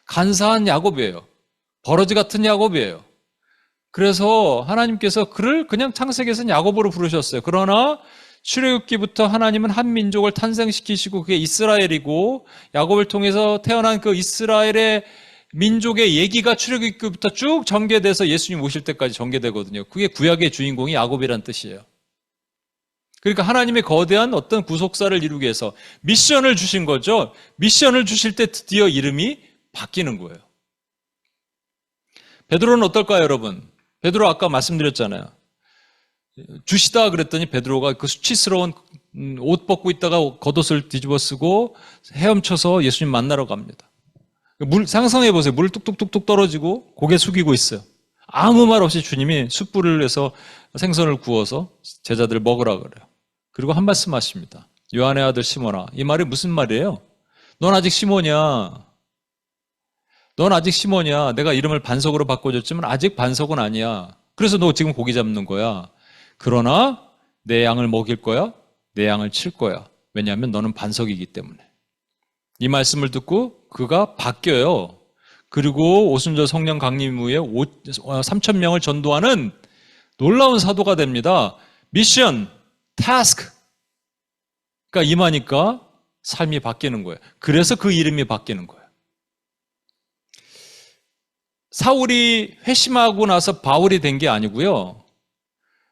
간사한 야곱이에요. 버러지 같은 야곱이에요. 그래서 하나님께서 그를 그냥 창세기에서는 야곱으로 부르셨어요. 그러나 출애굽기부터 하나님은 한 민족을 탄생시키시고 그게 이스라엘이고 야곱을 통해서 태어난 그 이스라엘의 민족의 얘기가 출애굽기부터 쭉 전개돼서 예수님 오실 때까지 전개되거든요. 그게 구약의 주인공이 야곱이란 뜻이에요. 그러니까 하나님의 거대한 어떤 구속사를 이루기 위해서 미션을 주신 거죠. 미션을 주실 때 드디어 이름이 바뀌는 거예요. 베드로는 어떨까요, 여러분? 베드로 아까 말씀드렸잖아요. 주시다 그랬더니 베드로가 그 수치스러운 옷 벗고 있다가 겉옷을 뒤집어 쓰고 헤엄쳐서 예수님 만나러 갑니다. 물 상상해 보세요. 물 뚝뚝뚝뚝 떨어지고 고개 숙이고 있어요. 아무 말 없이 주님이 숯불을 해서 생선을 구워서 제자들 먹으라 그래요. 그리고 한 말씀 하십니다. 요한의 아들 시몬아. 이 말이 무슨 말이에요? 넌 아직 시몬이야. 넌 아직 시몬이야. 내가 이름을 반석으로 바꿔줬지만 아직 반석은 아니야. 그래서 너 지금 고기 잡는 거야. 그러나 내 양을 먹일 거야. 내 양을 칠 거야. 왜냐하면 너는 반석이기 때문에. 이 말씀을 듣고 그가 바뀌어요. 그리고 오순절 성령 강림 후에 3천 명을 전도하는 놀라운 사도가 됩니다. 미션, 타스크가 임하니까 삶이 바뀌는 거예요. 그래서 그 이름이 바뀌는 거예요. 사울이 회심하고 나서 바울이 된 게 아니고요.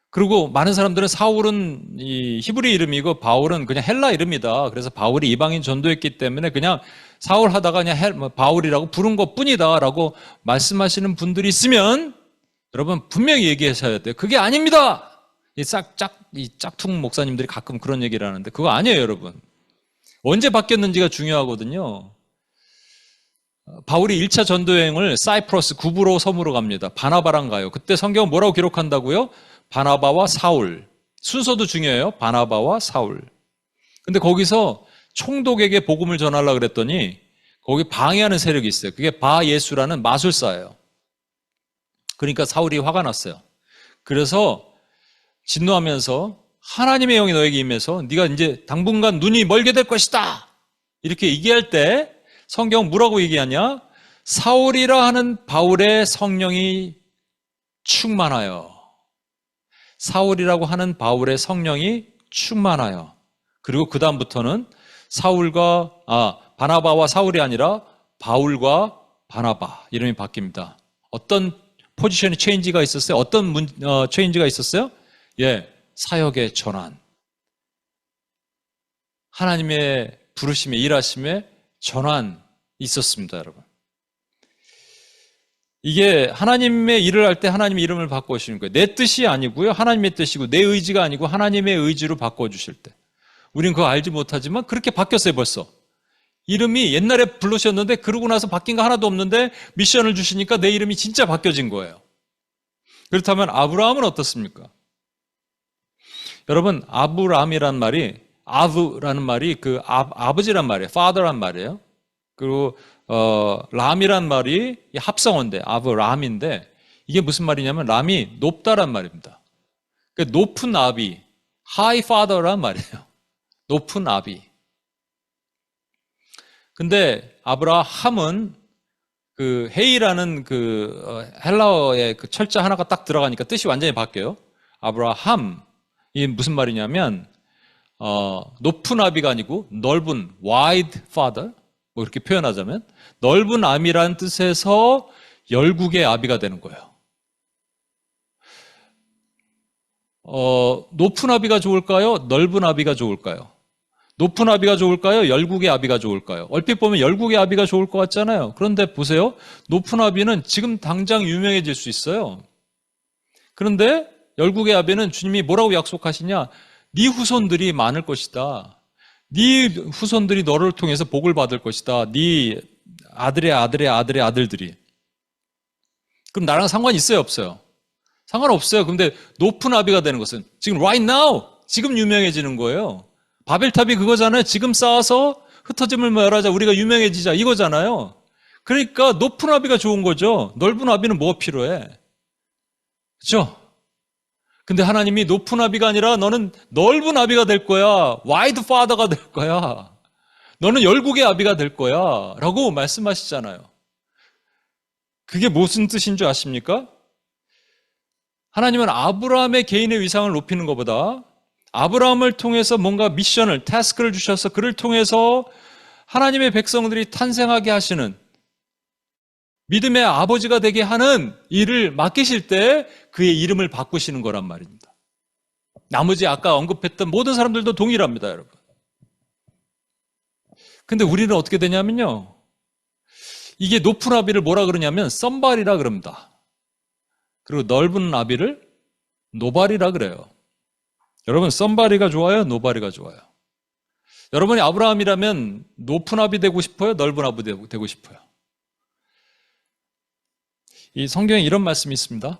그리고 많은 사람들은 사울은 이 히브리 이름이고 바울은 그냥 헬라 이름이다. 그래서 바울이 이방인 전도했기 때문에 그냥 사울 하다가 그냥 바울이라고 부른 것 뿐이다라고 말씀하시는 분들이 있으면 여러분 분명히 얘기하셔야 돼요. 그게 아닙니다. 이 짝퉁 목사님들이 가끔 그런 얘기를 하는데 그거 아니에요, 여러분. 언제 바뀌었는지가 중요하거든요. 바울이 1차 전도여행을 사이프러스 구브로 섬으로 갑니다. 바나바랑 가요. 그때 성경은 뭐라고 기록한다고요? 바나바와 사울. 순서도 중요해요. 바나바와 사울. 근데 거기서 총독에게 복음을 전하려고 그랬더니 거기 방해하는 세력이 있어요. 그게 바예수라는 마술사예요. 그러니까 사울이 화가 났어요. 그래서 진노하면서 하나님의 영이 너에게 임해서 네가 이제 당분간 눈이 멀게 될 것이다. 이렇게 얘기할 때 성경은 뭐라고 얘기하냐? 사울이라 하는 바울의 성령이 충만하여. 사울이라고 하는 바울의 성령이 충만하여. 그리고 그 다음부터는 바나바와 사울이 아니라 바울과 바나바 이름이 바뀝니다. 어떤 포지션이 체인지가 있었어요? 어떤 체인지가 있었어요? 사역의 전환. 하나님의 부르심에 일하심에 전환이 있었습니다, 여러분. 이게 하나님의 일을 할 때 하나님의 이름을 바꿔주시는 거예요. 내 뜻이 아니고요. 하나님의 뜻이고 내 의지가 아니고 하나님의 의지로 바꿔주실 때. 우린 그거 알지 못하지만 그렇게 바뀌었어요, 벌써. 이름이 옛날에 부르셨는데 그러고 나서 바뀐 거 하나도 없는데 미션을 주시니까 내 이름이 진짜 바뀌어진 거예요. 그렇다면 아브라함은 어떻습니까? 여러분, 아브라함이란 말이 아브라는 말이 그 아버지란 말이에요. father란 말이에요. 그리고 람이란 말이 합성어인데 아브람인데 이게 무슨 말이냐면 람이 높다란 말입니다. 그러니까 높은 아비, high father란 말이에요. 높은 아비. 근데 아브라함은 그 헤이라는 그 헬라어의 그 철자 하나가 딱 들어가니까 뜻이 완전히 바뀌어요. 아브라함. 이게 무슨 말이냐면 높은 아비가 아니고 넓은 wide father 뭐 이렇게 표현하자면 넓은 암이라는 뜻에서 열국의 아비가 되는 거예요. 높은 아비가 좋을까요? 넓은 아비가 좋을까요? 높은 아비가 좋을까요? 열국의 아비가 좋을까요? 얼핏 보면 열국의 아비가 좋을 것 같잖아요. 그런데 보세요. 높은 아비는 지금 당장 유명해질 수 있어요. 그런데 열국의 아비는 주님이 뭐라고 약속하시냐? 네 후손들이 많을 것이다. 네 후손들이 너를 통해서 복을 받을 것이다. 네 아들의 아들의 아들의 아들들이. 그럼 나랑 상관이 있어요? 없어요? 상관없어요. 근데 높은 아비가 되는 것은 지금 right now, 지금 유명해지는 거예요. 바벨탑이 그거잖아요. 지금 쌓아서 흩어짐을 멸하자, 우리가 유명해지자 이거잖아요. 그러니까 높은 아비가 좋은 거죠. 넓은 아비는 뭐가 필요해? 그렇죠? 근데 하나님이 높은 아비가 아니라 너는 넓은 아비가 될 거야. 와이드 파더가 될 거야. 너는 열국의 아비가 될 거야. 라고 말씀하시잖아요. 그게 무슨 뜻인 줄 아십니까? 하나님은 아브라함의 개인의 위상을 높이는 것보다 아브라함을 통해서 뭔가 미션을, 태스크를 주셔서 그를 통해서 하나님의 백성들이 탄생하게 하시는, 믿음의 아버지가 되게 하는 일을 맡기실 때 그의 이름을 바꾸시는 거란 말입니다. 나머지 아까 언급했던 모든 사람들도 동일합니다, 여러분. 근데 우리는 어떻게 되냐면요, 이게 높은 아비를 뭐라 그러냐면 썸발이라 그럽니다. 그리고 넓은 아비를 노발이라 그래요. 여러분, 썸바리가 좋아요? 노바리가 좋아요? 여러분이 아브라함이라면 높은 아비 되고 싶어요? 넓은 아비 되고 싶어요? 이 성경에 이런 말씀이 있습니다.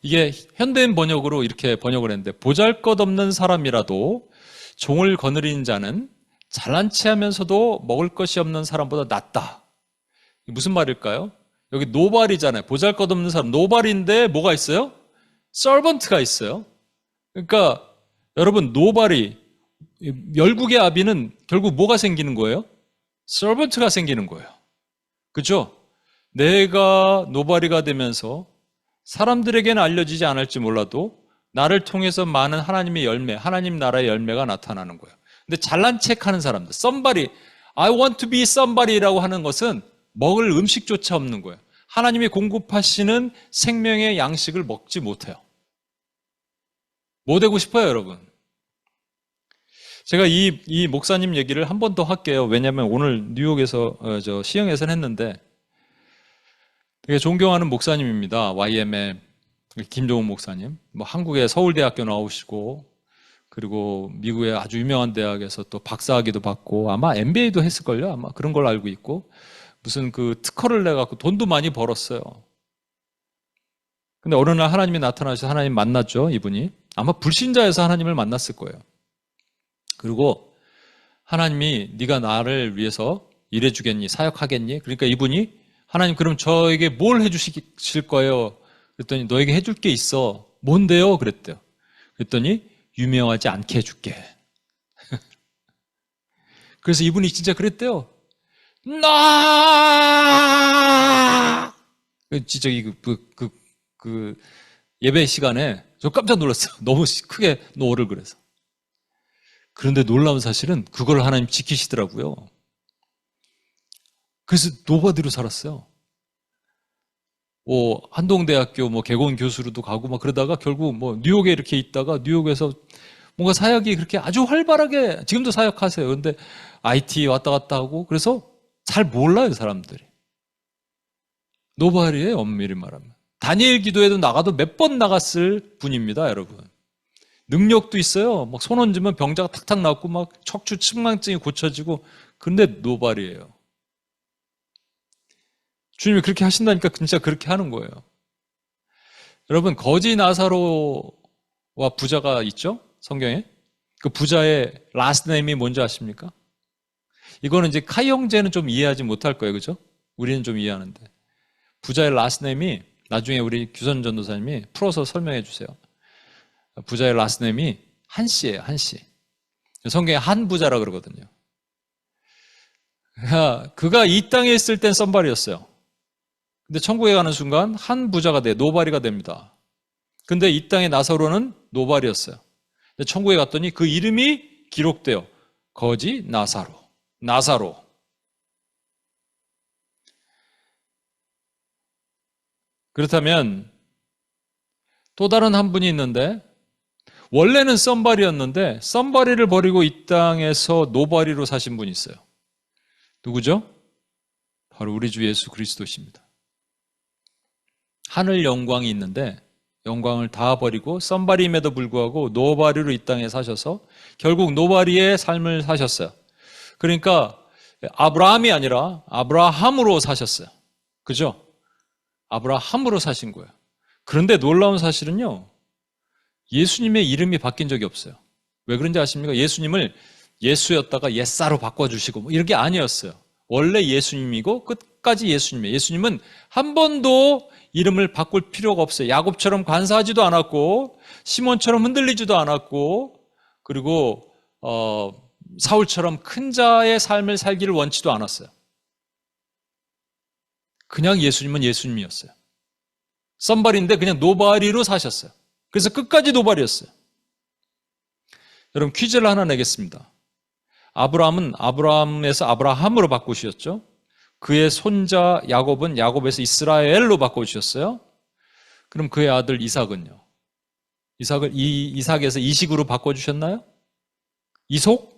이게 현대인 번역으로 이렇게 번역을 했는데, 보잘것없는 사람이라도 종을 거느리는 자는 잘난 체하면서도 먹을 것이 없는 사람보다 낫다. 무슨 말일까요? 여기 노발이잖아요. 보잘것없는 사람, 노발인데 뭐가 있어요? 서번트가 있어요. 그러니까 여러분, 노발이, 열국의 아비는 결국 뭐가 생기는 거예요? 서번트가 생기는 거예요. 그렇죠? 내가 노발이가 되면서 사람들에게는 알려지지 않을지 몰라도 나를 통해서 많은 하나님의 열매, 하나님 나라의 열매가 나타나는 거예요. 근데 잘난 척하는 사람들, somebody, I want to be somebody라고 하는 것은 먹을 음식조차 없는 거예요. 하나님이 공급하시는 생명의 양식을 먹지 못해요. 뭐 되고 싶어요, 여러분? 제가 이 목사님 얘기를 한 번 더 할게요. 왜냐하면 오늘 뉴욕에서 시흥에서 했는데 되게 존경하는 목사님입니다. YM의 김종훈 목사님. 뭐 한국의 서울대학교 나오시고, 그리고 미국의 아주 유명한 대학에서 또 박사학위도 받고, 아마 MBA도 했을걸요. 아마 그런 걸 알고 있고, 무슨 그 특허를 내갖고 돈도 많이 벌었어요. 근데 어느 날 하나님이 나타나셔서 하나님 만났죠, 이분이. 아마 불신자에서 하나님을 만났을 거예요. 그리고 하나님이 네가 나를 위해서 일해주겠니? 사역하겠니? 그러니까 이분이 하나님, 그럼 저에게 뭘 해주실 거예요? 그랬더니 너에게 해줄 게 있어. 뭔데요? 그랬대요. 그랬더니 유명하지 않게 해줄게. 그래서 이분이 진짜 그랬대요. 나 진짜 그 예배 시간에 저 깜짝 놀랐어요. 너무 크게 노를 그래서. 그런데 놀라운 사실은 그걸 하나님 지키시더라고요. 그래서 노바디로 살았어요. 한동대학교 개건 교수로도 가고 그러다가 결국 뉴욕에 이렇게 있다가 뉴욕에서 뭔가 사역이 그렇게 아주 활발하게, 지금도 사역하세요. 그런데 IT 왔다 갔다 하고, 그래서 잘 몰라요, 사람들이. 노바디예요, 엄밀히 말하면. 다니엘 기도에도 나가도 몇 번 나갔을 분입니다, 여러분. 능력도 있어요. 손 얹으면 병자가 탁탁 낫고 척추 측만증이 고쳐지고. 그런데 노바디예요. 주님이 그렇게 하신다니까 진짜 그렇게 하는 거예요. 여러분, 거지 나사로와 부자가 있죠? 성경에. 그 부자의 라스트 네임이 뭔지 아십니까? 이거는 이제 카이 형제는 좀 이해하지 못할 거예요. 그죠? 우리는 좀 이해하는데. 부자의 라스트 네임이, 나중에 우리 규선 전도사님이 풀어서 설명해 주세요. 부자의 라스트 네임이 한씨예요. 한씨. 성경에 한 부자라 그러거든요. 그가 이 땅에 있을 땐 썸발이었어요. 근데 천국에 가는 순간 한 부자가 돼요. 노바리가 됩니다. 근데 이 땅에 나사로는 노바리였어요. 근데 천국에 갔더니 그 이름이 기록돼요. 거지 나사로. 나사로. 그렇다면 또 다른 한 분이 있는데, 원래는 썸바리였는데 썸바리를 버리고 이 땅에서 노바리로 사신 분이 있어요. 누구죠? 바로 우리 주 예수 그리스도십니다. 하늘 영광이 있는데 영광을 다 버리고 썸바리임에도 불구하고 노바리로 이 땅에 사셔서 결국 노바리의 삶을 사셨어요. 그러니까 아브라함이 아니라 아브라함으로 사셨어요. 그죠? 아브라함으로 사신 거예요. 그런데 놀라운 사실은요, 예수님의 이름이 바뀐 적이 없어요. 왜 그런지 아십니까? 예수님을 예수였다가 예사로 바꿔주시고 이런 게 아니었어요. 원래 예수님이고 끝까지 예수님이에요. 예수님은 한 번도 이름을 바꿀 필요가 없어요. 야곱처럼 관사하지도 않았고, 시몬처럼 흔들리지도 않았고, 그리고 사울처럼 큰 자의 삶을 살기를 원치도 않았어요. 그냥 예수님은 예수님이었어요. 썸바리인데 그냥 노바리로 사셨어요. 그래서 끝까지 노바리였어요. 여러분 퀴즈를 하나 내겠습니다. 아브라함은 아브라함에서 아브라함으로 바꾸셨죠. 그의 손자 야곱은 야곱에서 이스라엘로 바꿔주셨어요. 그럼 그의 아들 이삭은요? 이삭에서 이식으로 바꿔주셨나요? 이속?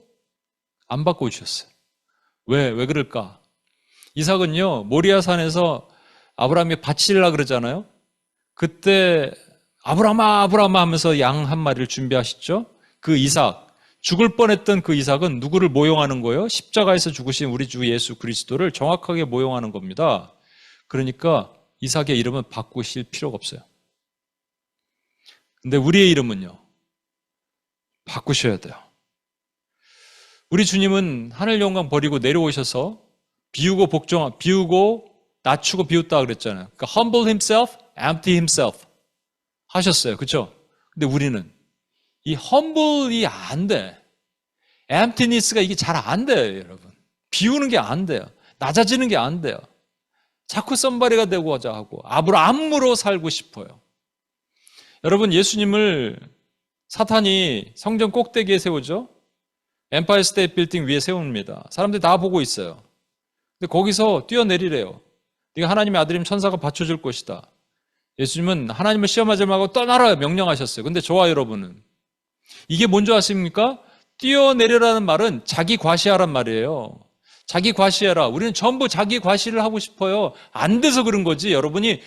안 바꿔주셨어요. 왜 그럴까? 이삭은요, 모리아산에서 아브라함이 바치려고 그러잖아요. 그때 아브라함아 아브라함아 하면서 양 한 마리를 준비하시죠. 그 이삭, 죽을 뻔했던 그 이삭은 누구를 모용하는 거예요? 십자가에서 죽으신 우리 주 예수 그리스도를 정확하게 모용하는 겁니다. 그러니까 이삭의 이름은 바꾸실 필요가 없어요. 근데 우리의 이름은요, 바꾸셔야 돼요. 우리 주님은 하늘 영광 버리고 내려오셔서 비우고 낮추고 비웃다 그랬잖아요. 그러니까 humble himself, empty himself 하셨어요. 그렇죠? 근데 우리는 이 humble이 안 돼. emptiness가 이게 잘 안 돼요, 여러분. 비우는 게 안 돼요. 낮아지는 게 안 돼요. 자꾸 썸바리가 되고자 하고 아브라함으로 살고 싶어요. 여러분, 예수님을 사탄이 성전 꼭대기에 세우죠. 엠파이어 스테이트 빌딩 위에 세웁니다. 사람들이 다 보고 있어요. 근데 거기서 뛰어내리래요. 네가 하나님의 아들이면 천사가 받쳐줄 것이다. 예수님은 하나님을 시험하지 말고 떠나라 명령하셨어요. 근데 저와 여러분은 이게 뭔지 아십니까? 뛰어내리라는 말은 자기 과시하란 말이에요. 자기 과시해라. 우리는 전부 자기 과시를 하고 싶어요. 안 돼서 그런 거지. 여러분이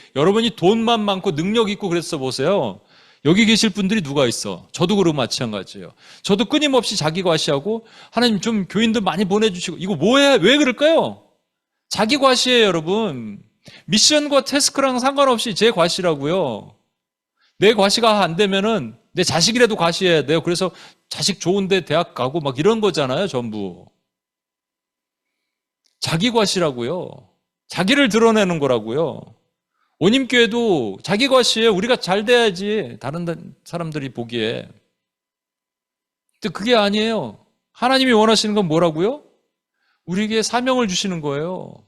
돈만 많고 능력 있고 그랬어 보세요. 여기 계실 분들이 누가 있어? 저도 그러고 마찬가지예요. 저도 끊임없이 자기 과시하고 하나님 좀 교인들 많이 보내주시고 이거 뭐해? 왜 그럴까요? 자기 과시예요, 여러분. 미션과 태스크랑 상관없이 제 과시라고요. 내 과시가 안 되면은 내 자식이라도 과시해야 돼요. 그래서 자식 좋은데 대학 가고 막 이런 거잖아요, 전부. 자기 과시라고요. 자기를 드러내는 거라고요. 오님교회도 자기 과시예요. 우리가 잘 돼야지 다른 사람들이 보기에. 근데 그게 아니에요. 하나님이 원하시는 건 뭐라고요? 우리에게 사명을 주시는 거예요.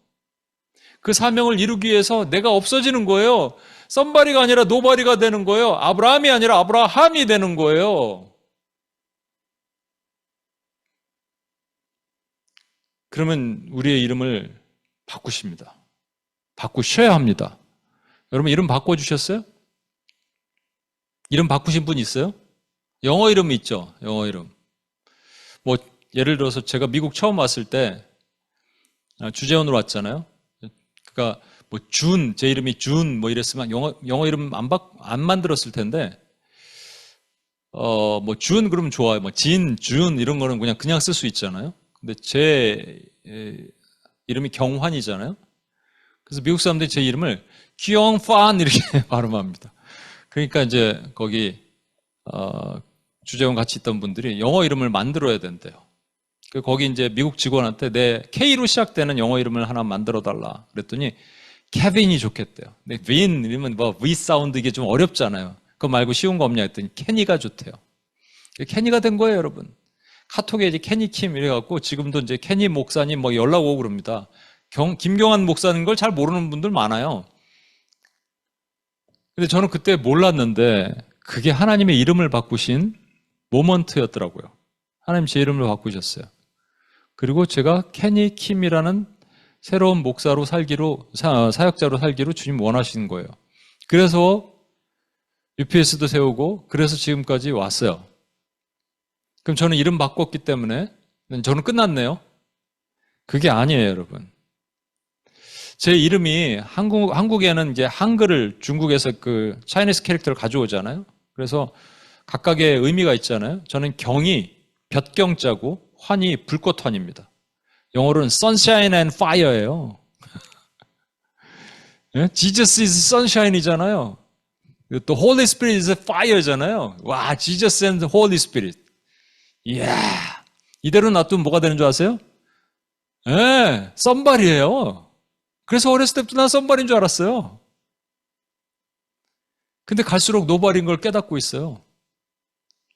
그 사명을 이루기 위해서 내가 없어지는 거예요. 썸바리가 아니라 노바리가 되는 거예요. 아브라함이 아니라 아브라함이 되는 거예요. 그러면 우리의 이름을 바꾸십니다. 바꾸셔야 합니다. 여러분 이름 바꿔주셨어요? 이름 바꾸신 분 있어요? 영어 이름 있죠? 영어 이름. 뭐 예를 들어서 제가 미국 처음 왔을 때 주재원으로 왔잖아요. 그러니까 뭐 제 이름이 준 뭐 이랬으면 영어 이름 안 만들었을 텐데 뭐 준 그러면 좋아요. 뭐 준 이런 거는 그냥 쓸 수 있잖아요. 근데 제 이름이 경환이잖아요. 그래서 미국 사람들이 제 이름을 기영판 이렇게 발음합니다. 그러니까 이제 거기 주재원 같이 있던 분들이 영어 이름을 만들어야 된대요. 거기 이제 미국 직원한테 내 K로 시작되는 영어 이름을 하나 만들어 달라 그랬더니 케빈이 좋겠대요. 근데 빈 이러면 뭐 V 사운드 이게 좀 어렵잖아요. 그거 말고 쉬운 거 없냐 했더니 케니가 좋대요. 케니가 된 거예요, 여러분. 카톡에 이제 케니킴 이래갖고 지금도 이제 케니 목사님 뭐 연락 오고 그럽니다. 김경환 목사님 걸 잘 모르는 분들 많아요. 근데 저는 그때 몰랐는데 그게 하나님의 이름을 바꾸신 모먼트였더라고요. 하나님 제 이름을 바꾸셨어요. 그리고 제가 케니 킴이라는 새로운 목사로 살기로, 사역자로 살기로 주님 원하시는 거예요. 그래서 UPS도 세우고 그래서 지금까지 왔어요. 그럼 저는 이름 바꿨기 때문에 저는 끝났네요. 그게 아니에요, 여러분. 제 이름이 한국에는 이제 한글을 중국에서 그 차이니스 캐릭터를 가져오잖아요. 그래서 각각의 의미가 있잖아요. 저는 경이 볕경자고 환이 불꽃환입니다. 영어로는 sunshine and fire예요. Jesus is sunshine이잖아요. 또 Holy Spirit is fire잖아요. 와, Jesus and Holy Spirit. 이야, 이대로 놔두면 뭐가 되는 줄 아세요? 예, 썸발이에요. 그래서 어렸을 때부터 난 썸발인 줄 알았어요. 근데 갈수록 노발인 걸 깨닫고 있어요.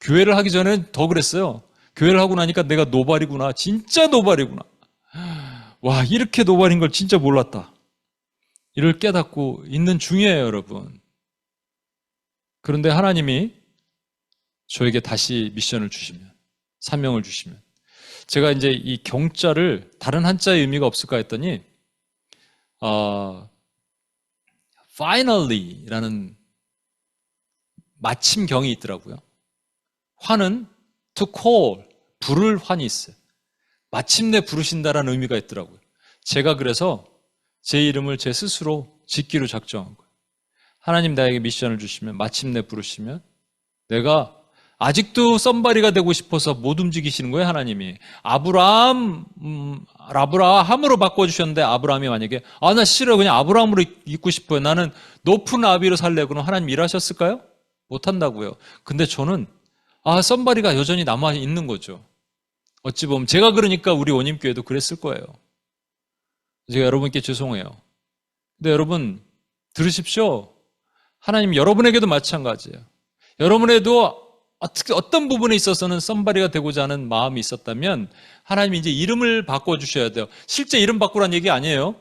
교회를 하기 전엔 더 그랬어요. 교회를 하고 나니까 내가 노발이구나. 진짜 노발이구나. 와, 이렇게 노발인 걸 진짜 몰랐다. 이를 깨닫고 있는 중이에요, 여러분. 그런데 하나님이 저에게 다시 미션을 주시면 사명을 주시면. 제가 이제 이 경자를 다른 한자의 의미가 없을까 했더니 finally라는 마침경이 있더라고요. 환은 to call, 부를 환이 있어요. 마침내 부르신다라는 의미가 있더라고요. 제가 그래서 제 이름을 제 스스로 짓기로 작정한 거예요. 하나님 나에게 미션을 주시면, 마침내 부르시면 내가 아직도 썸바리가 되고 싶어서 못 움직이시는 거예요, 하나님이. 아브라함으로 바꿔주셨는데, 아브라함이 만약에, 나 싫어요. 그냥 아브라함으로 있고 싶어요. 나는 높은 아비로 살래. 그럼 하나님 일하셨을까요? 못한다고요. 근데 저는, 썸바리가 여전히 남아있는 거죠. 어찌 보면, 제가 그러니까 우리 원님교회도 그랬을 거예요. 제가 여러분께 죄송해요. 근데 여러분, 들으십시오. 하나님 여러분에게도 마찬가지예요. 여러분에도 어떤 부분에 있어서는 썸바리가 되고자 하는 마음이 있었다면 하나님이 이제 이름을 바꿔주셔야 돼요. 실제 이름 바꾸라는 얘기 아니에요.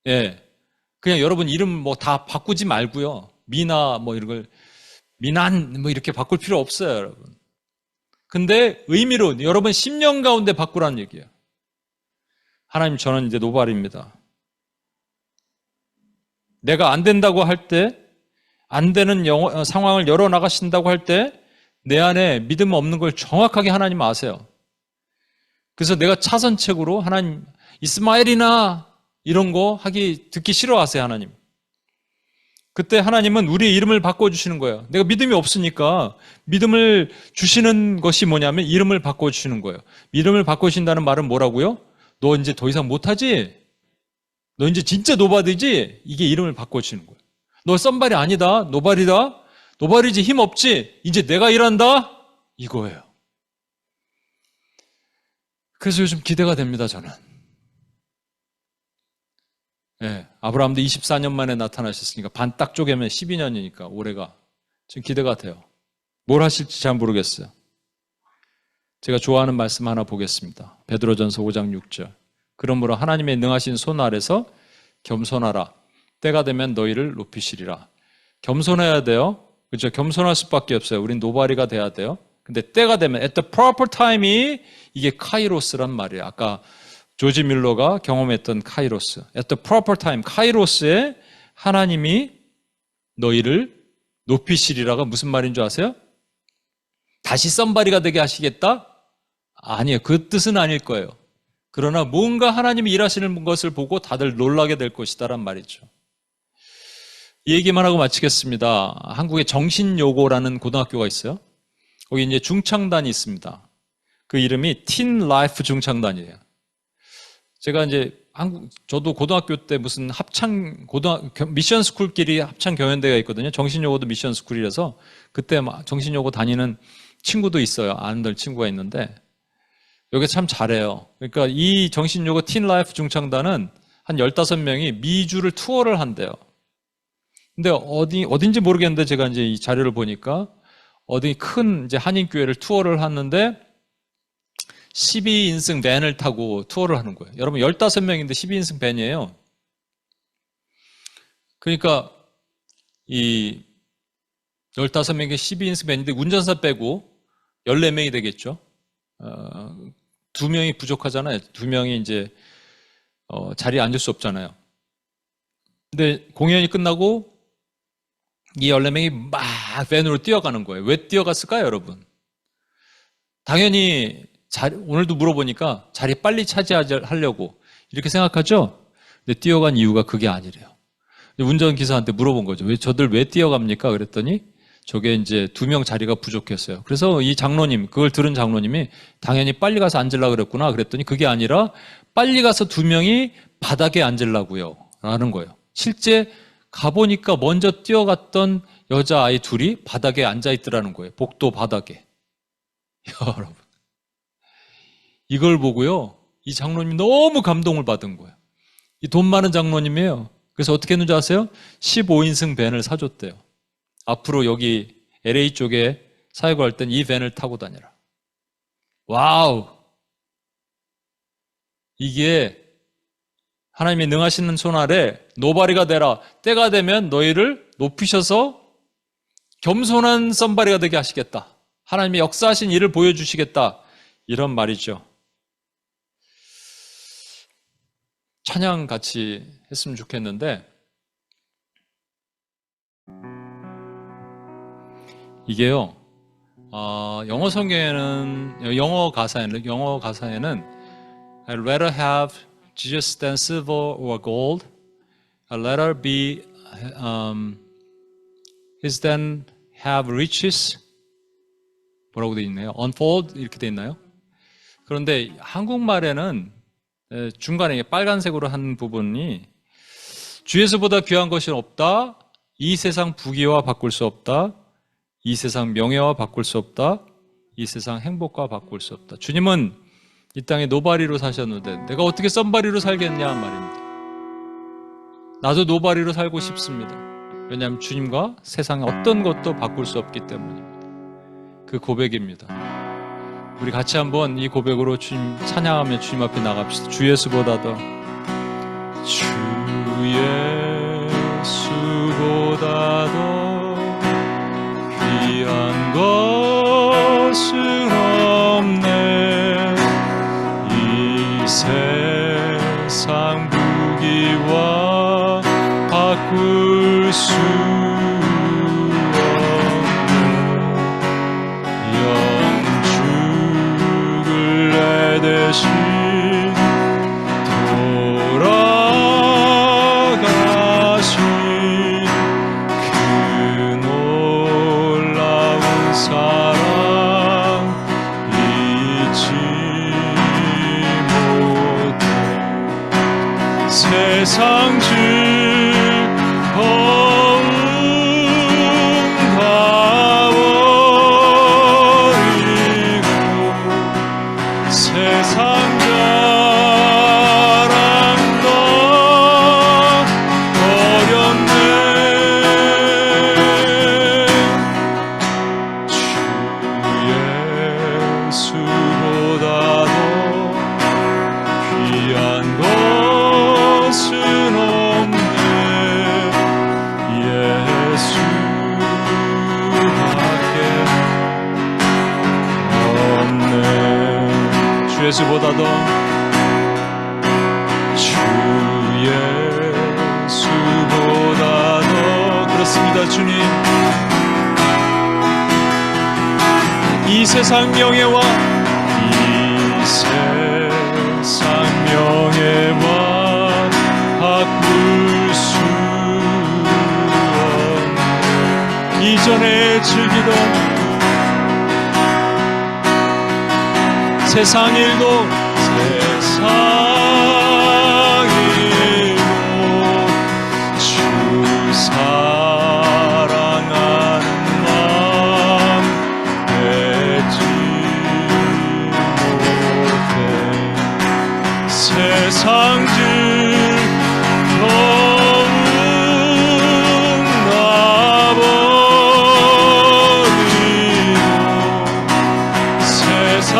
예. 그냥 여러분 이름 뭐 다 바꾸지 말고요. 미나 뭐 이런 걸 미난 뭐 이렇게 바꿀 필요 없어요, 여러분. 근데 의미로 여러분 10년 가운데 바꾸라는 얘기예요. 하나님 저는 이제 노발입니다. 내가 안 된다고 할 때, 안 되는 상황을 열어나가신다고 할 때 내 안에 믿음 없는 걸 정확하게 하나님 아세요. 그래서 내가 차선책으로 하나님 이스마엘이나 이런 거 듣기 싫어하세요, 하나님. 그때 하나님은 우리의 이름을 바꿔주시는 거예요. 내가 믿음이 없으니까 믿음을 주시는 것이 뭐냐면 이름을 바꿔주시는 거예요. 이름을 바꿔주신다는 말은 뭐라고요? 너 이제 더 이상 못하지? 너 이제 진짜 노바디지? 이게 이름을 바꿔주시는 거예요. 너 썸발이 아니다. 노발이다. 노발이지 힘 없지? 이제 내가 일한다? 이거예요. 그래서 요즘 기대가 됩니다, 저는. 네, 아브라함도 24년 만에 나타나셨으니까 반 딱 쪼개면 12년이니까 올해가. 지금 기대가 돼요. 뭘 하실지 잘 모르겠어요. 제가 좋아하는 말씀 하나 보겠습니다. 베드로전서 5장 6절. 그러므로 하나님의 능하신 손 아래서 겸손하라. 때가 되면 너희를 높이시리라. 겸손해야 돼요. 그렇죠? 겸손할 수밖에 없어요. 우린 노바리가 돼야 돼요. 근데 때가 되면 at the proper time이 이게 카이로스란 말이에요. 아까 조지 밀러가 경험했던 카이로스. at the proper time, 카이로스에 하나님이 너희를 높이시리라가 무슨 말인 줄 아세요? 다시 썸바리가 되게 하시겠다? 아니에요. 그 뜻은 아닐 거예요. 그러나 뭔가 하나님이 일하시는 것을 보고 다들 놀라게 될 것이다란 말이죠. 이 얘기만 하고 마치겠습니다. 한국에 정신요고라는 고등학교가 있어요. 거기 이제 중창단이 있습니다. 그 이름이 틴 라이프 중창단이에요. 제가 이제 저도 고등학교 때 무슨 미션 스쿨끼리 합창 경연대회가 있거든요. 정신요고도 미션 스쿨이라서 그때 정신요고 다니는 친구도 있어요. 아는 친구가 있는데 여기 참 잘해요. 그러니까 이 정신요고 틴 라이프 중창단은 한 15명이 미주를 투어를 한대요. 근데 어딘지 모르겠는데 제가 이제 이 자료를 보니까 어디 큰 이제 한인교회를 투어를 하는데 12인승 밴을 타고 투어를 하는 거예요. 여러분 15명인데 12인승 밴이에요. 그러니까 이 15명의 12인승 밴인데 운전사 빼고 14명이 되겠죠. 2명이 부족하잖아요. 2명이 이제 자리에 앉을 수 없잖아요. 근데 공연이 끝나고 이 14명이 막 밴으로 뛰어가는 거예요. 왜 뛰어갔을까요, 여러분? 당연히 오늘도 물어보니까 자리 빨리 차지하려고 이렇게 생각하죠? 근데 뛰어간 이유가 그게 아니래요. 운전기사한테 물어본 거죠. 저들 왜 뛰어갑니까? 그랬더니 저게 이제 2명 자리가 부족했어요. 그래서 이 장로님, 그걸 들은 장로님이 당연히 빨리 가서 앉으려고 그랬구나. 그랬더니 그게 아니라 빨리 가서 2명이 바닥에 앉으려고요. 라는 거예요. 실제 가보니까 먼저 뛰어갔던 여자아이 둘이 바닥에 앉아있더라는 거예요. 복도 바닥에. 여러분. 이걸 보고요. 이 장로님이 너무 감동을 받은 거예요. 이 돈 많은 장로님이에요. 그래서 어떻게 했는지 아세요? 15인승 밴을 사줬대요. 앞으로 여기 LA 쪽에 사역할 땐 이 밴을 타고 다니라. 와우! 이게 하나님의 능하시는 손 아래 노바리가 되라. 때가 되면 너희를 높이셔서 겸손한 썸바리가 되게 하시겠다. 하나님의 역사하신 일을 보여주시겠다. 이런 말이죠. 찬양 같이 했으면 좋겠는데 이게요. 영어 성경에는 영어 가사에는 I'd rather have Jesus than silver or gold. I'd rather be his than have riches. 뭐라고 돼 있나요? Unfold 이렇게 돼 있나요? 그런데 한국말에는 중간에 빨간색으로 한 부분이 주 예수보다 귀한 것이 없다. 이 세상 부귀와 바꿀 수 없다. 이 세상 명예와 바꿀 수 없다. 이 세상 행복과 바꿀 수 없다. 주님은 이 땅에 노바리로 사셨는데 내가 어떻게 썸바리로 살겠냐 말입니다. 나도 노바리로 살고 싶습니다. 왜냐하면 주님과 세상의 어떤 것도 바꿀 수 없기 때문입니다. 그 고백입니다. 우리 같이 한번 이 고백으로 주님 찬양하며 주님 앞에 나갑시다. 주 예수보다 더 주 예수보다 더 귀한 것은 없네. 이 세상 부귀와 바꿀 수 대신 돌아가신 그 놀라운 사랑 잊지 못해. 세상 즐거움 다 버리고 세상 자랑 너 버렸네. 주 예수보다 더 귀한 것은 없네. 예수밖에 없네. 주 예수보다 더 주 예수보다 더 그렇습니다. 주님 이 세상 명예와 바꿀 수 없네. 이전에 즐기던 세상 일도 주 사랑하는 마음 잊지 못해. 세상 즐거움 다 버리고 세상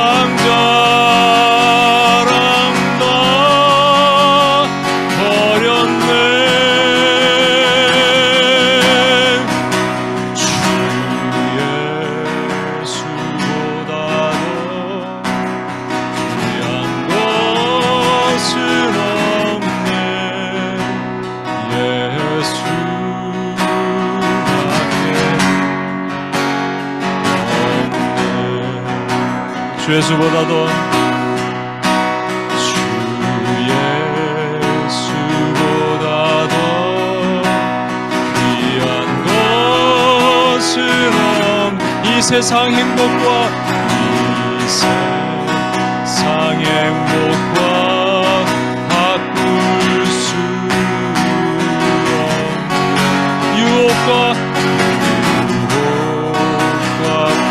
주 예수보다 더 주 예수보다 더 귀한 것은 이 세상 행복과 이 세상 행복과 바꿀 수 없는 유혹과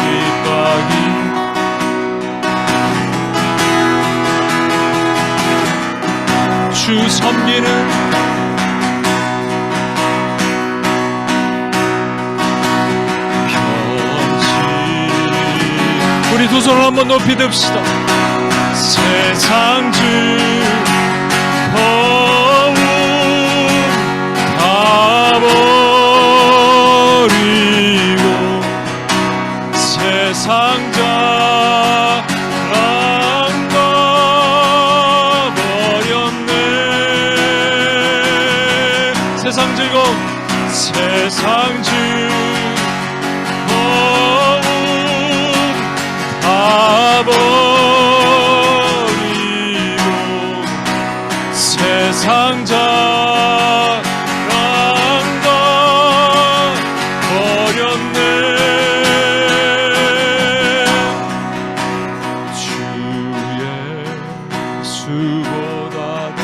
핍박이 주 섬기는 편지. 우리 두 손을 한번 높이 듭시다. 세상 즐거움 다 버리고 세상 자랑 세상 즐거움 세상 즐거움 다 버리고 세상 자랑과 버렸네. 주의 수보다도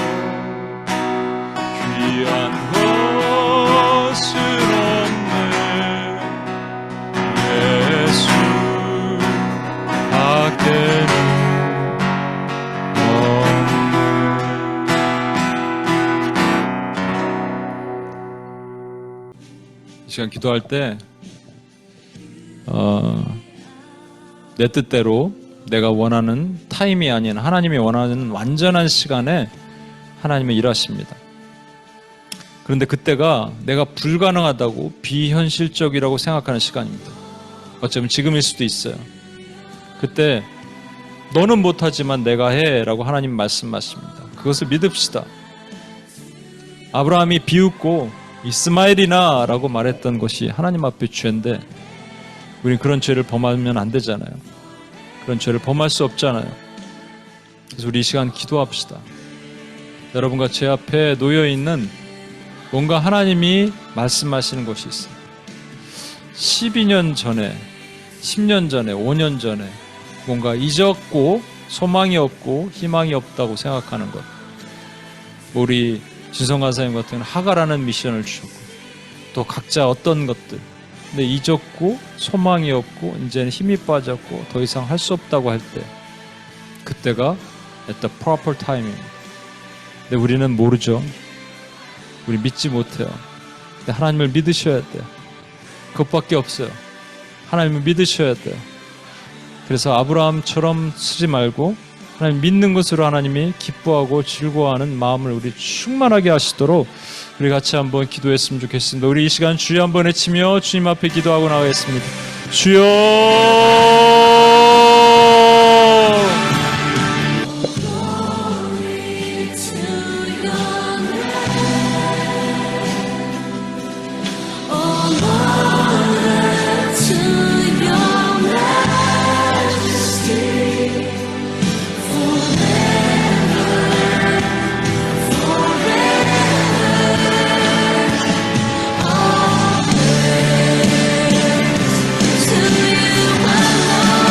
귀한 것은 없네. 예수 밖에는 없네. 이 시간 기도할 때 내 뜻대로 내가 원하는 타임이 아닌 하나님이 원하는 완전한 시간에 하나님은 일하십니다. 그런데 그때가 내가 불가능하다고 비현실적이라고 생각하는 시간입니다. 어쩌면 지금일 수도 있어요. 그때 너는 못하지만 내가 해 라고 하나님 말씀하십니다. 그것을 믿읍시다. 아브라함이 비웃고 이스마엘이나 라고 말했던 것이 하나님 앞에 죄인데 우리는 그런 죄를 범하면 안 되잖아요. 그런 죄를 범할 수 없잖아요. 그래서 우리 이 시간 기도합시다. 여러분과 제 앞에 놓여있는 뭔가 하나님이 말씀하시는 것이 있어요. 12년 전에, 10년 전에, 5년 전에 뭔가 잊었고 소망이 없고 희망이 없다고 생각하는 것. 우리 진성 간사님 같은 경우는 하가라는 미션을 주셨고 또 각자 어떤 것들 근데 잊었고 소망이 없고 이제는 힘이 빠졌고 더 이상 할 수 없다고 할 때 그때가 at the proper time입니다. 근데 우리는 모르죠. 우리 믿지 못해요. 근데 하나님을 믿으셔야 돼요. 그것밖에 없어요. 하나님을 믿으셔야 돼요. 그래서 아브라함처럼 쓰지 말고 하나님 믿는 것으로 하나님이 기뻐하고 즐거워하는 마음을 우리 충만하게 하시도록 우리 같이 한번 기도했으면 좋겠습니다. 우리 이 시간 주여 한번 외치며 주님 앞에 기도하고 나가겠습니다. 주여 To you alone.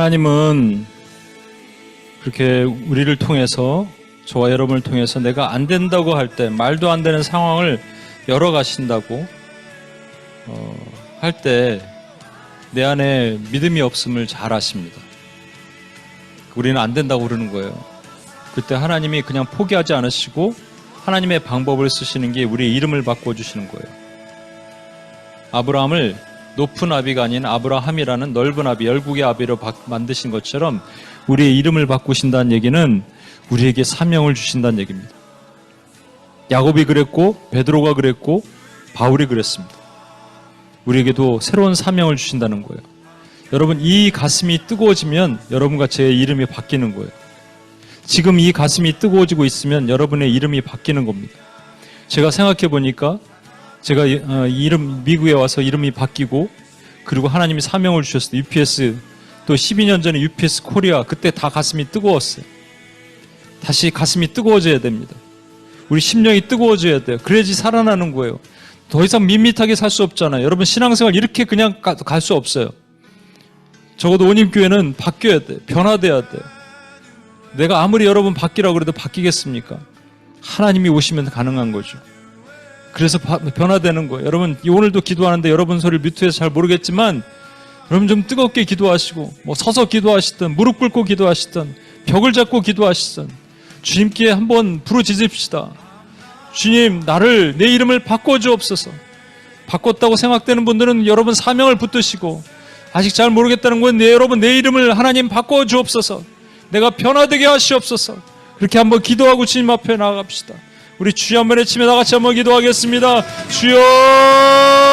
하나님은 그렇게 우리를 통해서, 저와 여러분을 통해서 내가 안 된다고 할 때, 말도 안 되는 상황을 열어가신다고 할 때 내 안에 믿음이 없음을 잘 아십니다. 우리는 안 된다고 그러는 거예요. 그때 하나님이 그냥 포기하지 않으시고 하나님의 방법을 쓰시는 게 우리의 이름을 바꿔주시는 거예요. 아브라함을 높은 아비가 아닌 아브라함이라는 넓은 아비, 열국의 아비로 만드신 것처럼 우리의 이름을 바꾸신다는 얘기는 우리에게 사명을 주신다는 얘기입니다. 야곱이 그랬고 베드로가 그랬고 바울이 그랬습니다. 우리에게도 새로운 사명을 주신다는 거예요. 여러분, 이 가슴이 뜨거워지면 여러분과 제 이름이 바뀌는 거예요. 지금 이 가슴이 뜨거워지고 있으면 여러분의 이름이 바뀌는 겁니다. 제가 생각해 보니까 제가 미국에 와서 이름이 바뀌고, 그리고 하나님이 사명을 주셨을 때 UPS, 또 12년 전에 UPS 코리아, 그때 다 가슴이 뜨거웠어요. 다시 가슴이 뜨거워져야 됩니다. 우리 심령이 뜨거워져야 돼요. 그래야지 살아나는 거예요. 더 이상 밋밋하게 살 수 없잖아요. 여러분, 신앙생활 이렇게 그냥 갈 수 없어요. 적어도 온임교회는 바뀌어야 돼요. 변화돼야 돼요. 내가 아무리 여러분 바뀌라고 그래도 바뀌겠습니까? 하나님이 오시면 가능한 거죠. 그래서 변화되는 거예요. 여러분, 오늘도 기도하는데 여러분 소리를 뮤트해서 잘 모르겠지만 여러분 좀 뜨겁게 기도하시고, 뭐 서서 기도하시든 무릎 꿇고 기도하시든 벽을 잡고 기도하시든 주님께 한번 부르짖읍시다. 주님, 나를, 내 이름을 바꿔주옵소서. 바꿨다고 생각되는 분들은 여러분 사명을 붙드시고, 아직 잘 모르겠다는 건 여러분 내 이름을 하나님 바꿔주옵소서. 내가 변화되게 하시옵소서. 그렇게 한번 기도하고 주님 앞에 나아갑시다. 우리 주여 한번 외치며 다 같이 한번 기도하겠습니다. 주여!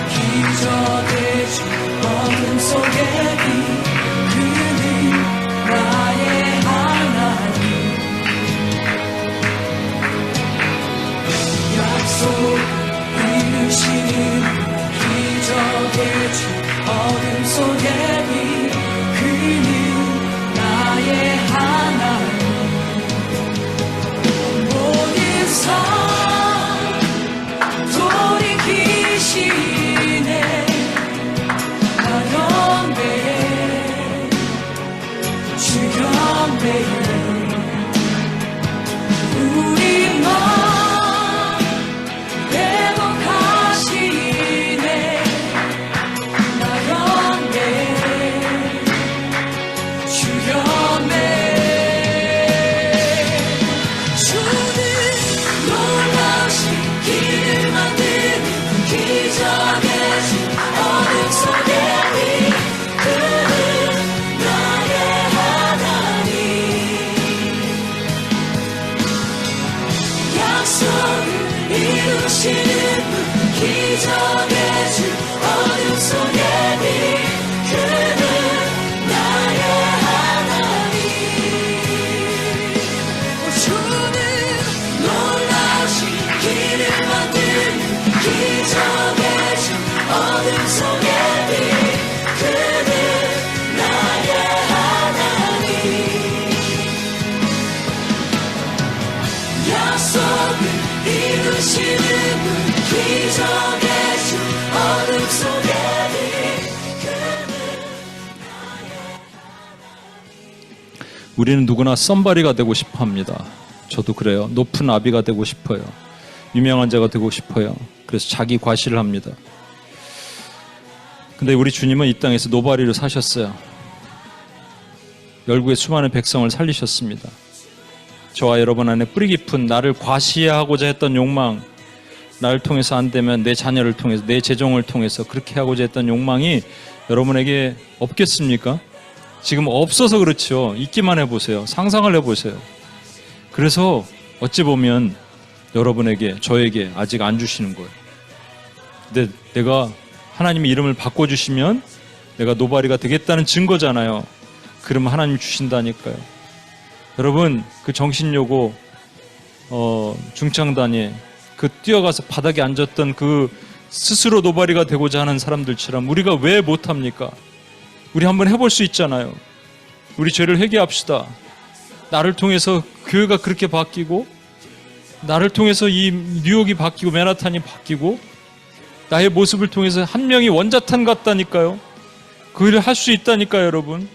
기적의 주 어둠 속에 우리 맘 회복하시네 나였네 주였네 주는 놀라우신 길을 만드는 기적의 주 어둠 속에 비 그는 나의 하나님 약속을 이루시는 분 기적의 주 어둠 속에 비 그는 나의 하나님 주는 놀라우신 길을 만드는 기적의 주 어둠 속에 비 그는 나의 하나님 약속을 이루시는 분 기적의 주 어둠 속에 비 그는 우리는 누구나 썸바리가 되고 싶어 합니다. 저도 그래요. 높은 아비가 되고 싶어요. 유명한 자가 되고 싶어요. 그래서 자기 과시를 합니다. 근데 우리 주님은 이 땅에서 노바리로 사셨어요. 열국의 수많은 백성을 살리셨습니다. 저와 여러분 안에 뿌리 깊은 나를 과시하고자 했던 욕망, 나를 통해서 안 되면 내 자녀를 통해서, 내 재정을 통해서 그렇게 하고자 했던 욕망이 여러분에게 없겠습니까? 지금 없어서 그렇죠. 있기만 해보세요. 상상을 해보세요. 그래서 어찌 보면 여러분에게, 저에게 아직 안 주시는 거예요. 근데 내가 하나님의 이름을 바꿔주시면 내가 노바리가 되겠다는 증거잖아요. 그러면 하나님이 주신다니까요. 여러분, 그 정신요고 중창단에 그 뛰어가서 바닥에 앉았던 그 스스로 노바리가 되고자 하는 사람들처럼 우리가 왜 못합니까? 우리 한번 해볼 수 있잖아요. 우리 죄를 회개합시다. 나를 통해서 교회가 그렇게 바뀌고, 나를 통해서 이 뉴욕이 바뀌고 맨하탄이 바뀌고, 나의 모습을 통해서 한 명이 원자탄 같다니까요. 그 일을 할 수 있다니까요, 여러분.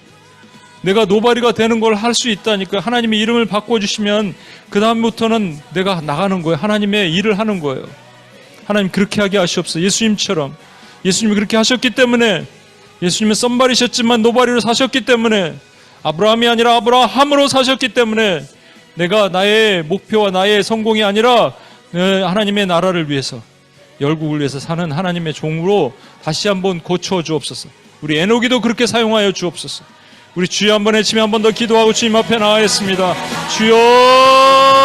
내가 노바리가 되는 걸 할 수 있다니까요. 하나님의 이름을 바꿔주시면 그 다음부터는 내가 나가는 거예요. 하나님의 일을 하는 거예요. 하나님 그렇게 하게 하시옵소서. 예수님처럼. 예수님이 그렇게 하셨기 때문에, 예수님은 썸바리셨지만 노바리로 사셨기 때문에, 아브라함이 아니라 아브라함으로 사셨기 때문에, 내가 나의 목표와 나의 성공이 아니라 하나님의 나라를 위해서, 열국을 위해서 사는 하나님의 종으로 다시 한번 고쳐 주옵소서. 우리 에녹이도 그렇게 사용하여 주옵소서. 우리 주여 한번 외치며 한 번 더 기도하고 주님 앞에 나아가겠습니다. 주여!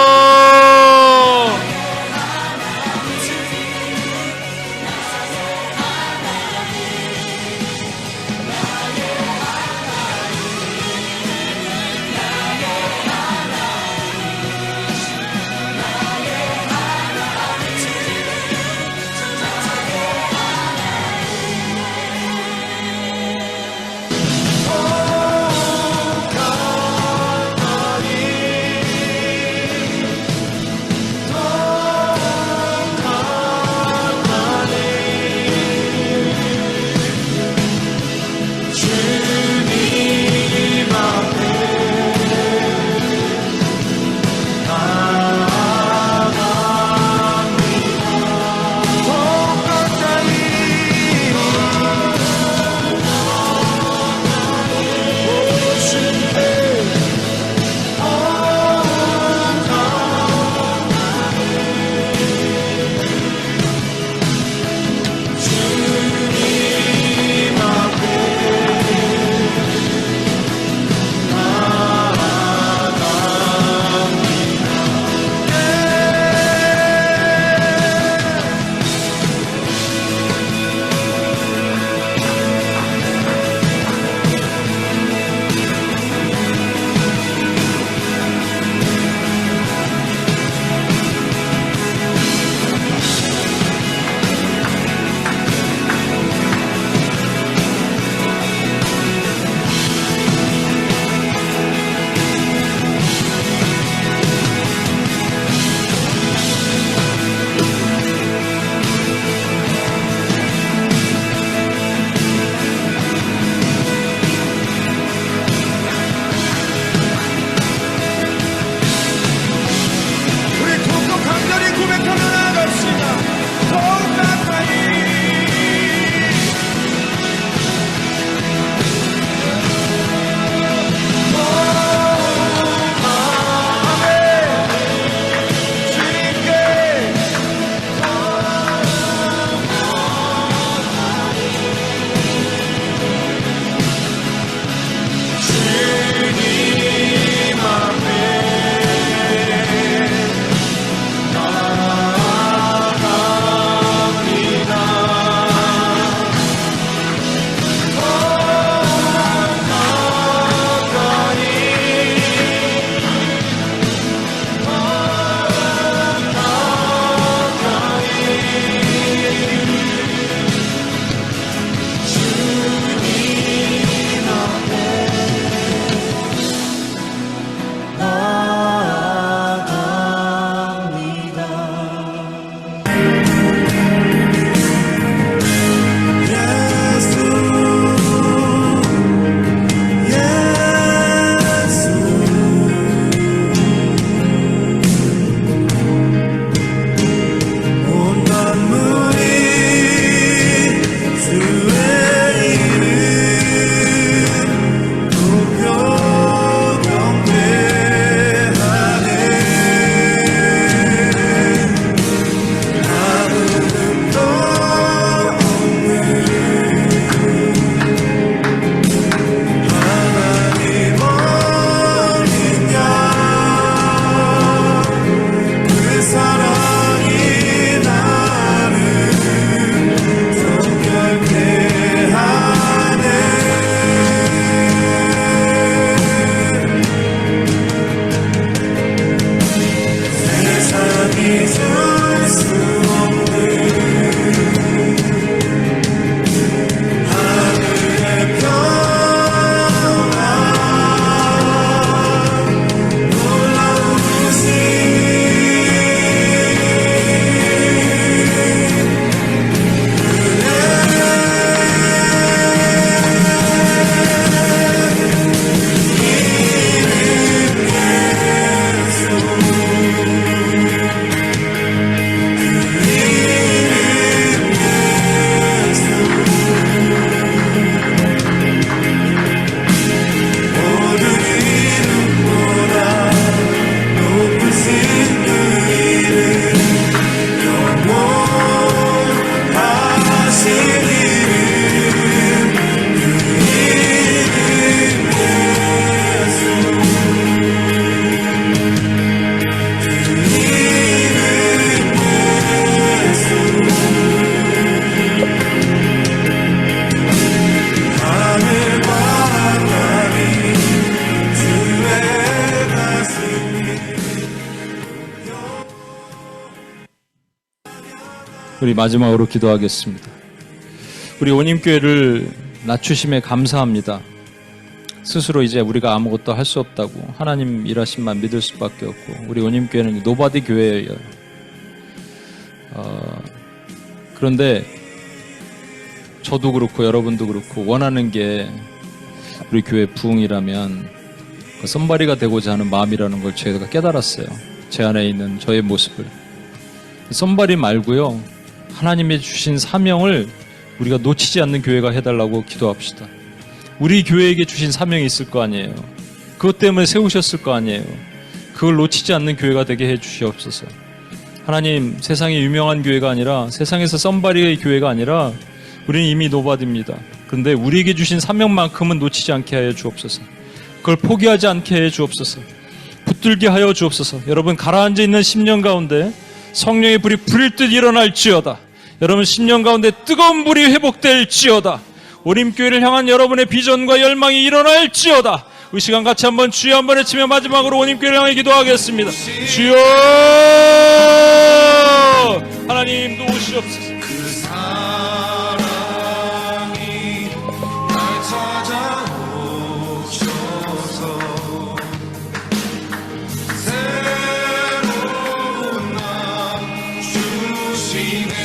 우리 마지막으로 기도하겠습니다. 우리 온임교회를 낮추심에 감사합니다. 스스로 이제 우리가 아무것도 할 수 없다고 하나님 일하심만 믿을 수밖에 없고 우리 온임교회는 노바디 교회예요. 그런데 저도 그렇고 여러분도 그렇고 원하는 게 우리 교회 부흥이라면 그 선발이가 되고자 하는 마음이라는 걸 제가 깨달았어요. 제 안에 있는 저의 모습을. 선발이 말고요, 하나님이 주신 사명을 우리가 놓치지 않는 교회가 해달라고 기도합시다. 우리 교회에게 주신 사명이 있을 거 아니에요. 그것 때문에 세우셨을 거 아니에요. 그걸 놓치지 않는 교회가 되게 해 주시옵소서. 하나님, 세상에 유명한 교회가 아니라, 세상에서 썸바리의 교회가 아니라 우리는 이미 노바디입니다. 그런데 우리에게 주신 사명만큼은 놓치지 않게 하여 주옵소서. 그걸 포기하지 않게 해 주옵소서. 붙들게 하여 주옵소서. 여러분, 가라앉아 있는 심령 가운데 성령의 불이 불일 듯 일어날지어다. 여러분, 심령 가운데 뜨거운 불이 회복될지어다. 온임교회를 향한 여러분의 비전과 열망이 일어날지어다. 이 시간 같이 한번 주여 한번 외치며 마지막으로 온임교회를 향해 기도하겠습니다. 주여, 하나님 도우시옵소서. 그 사랑이 날 찾아오셔서 새로운 날 주시네.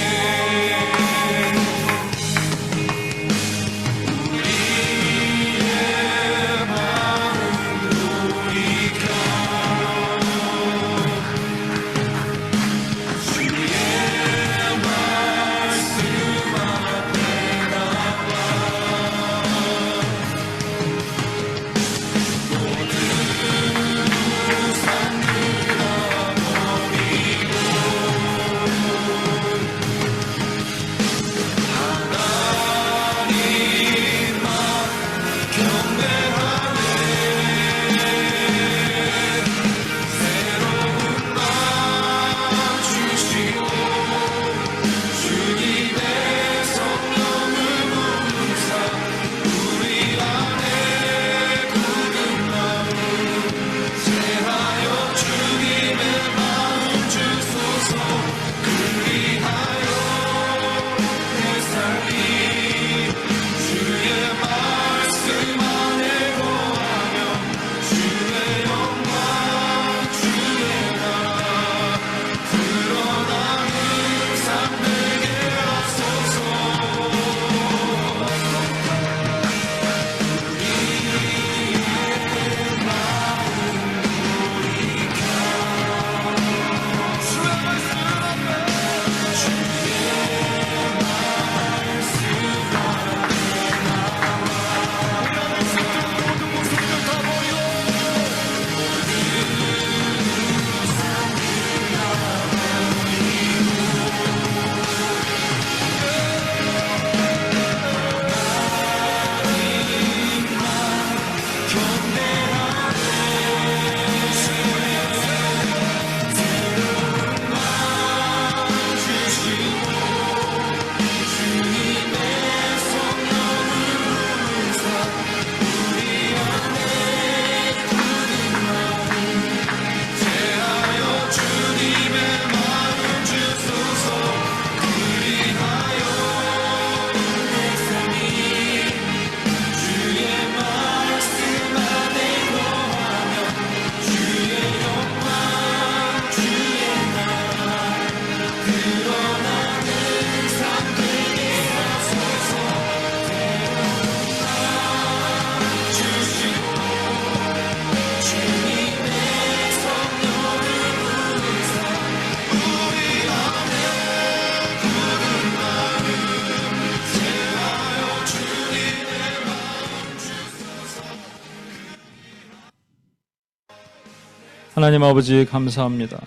하나님 아버지 감사합니다.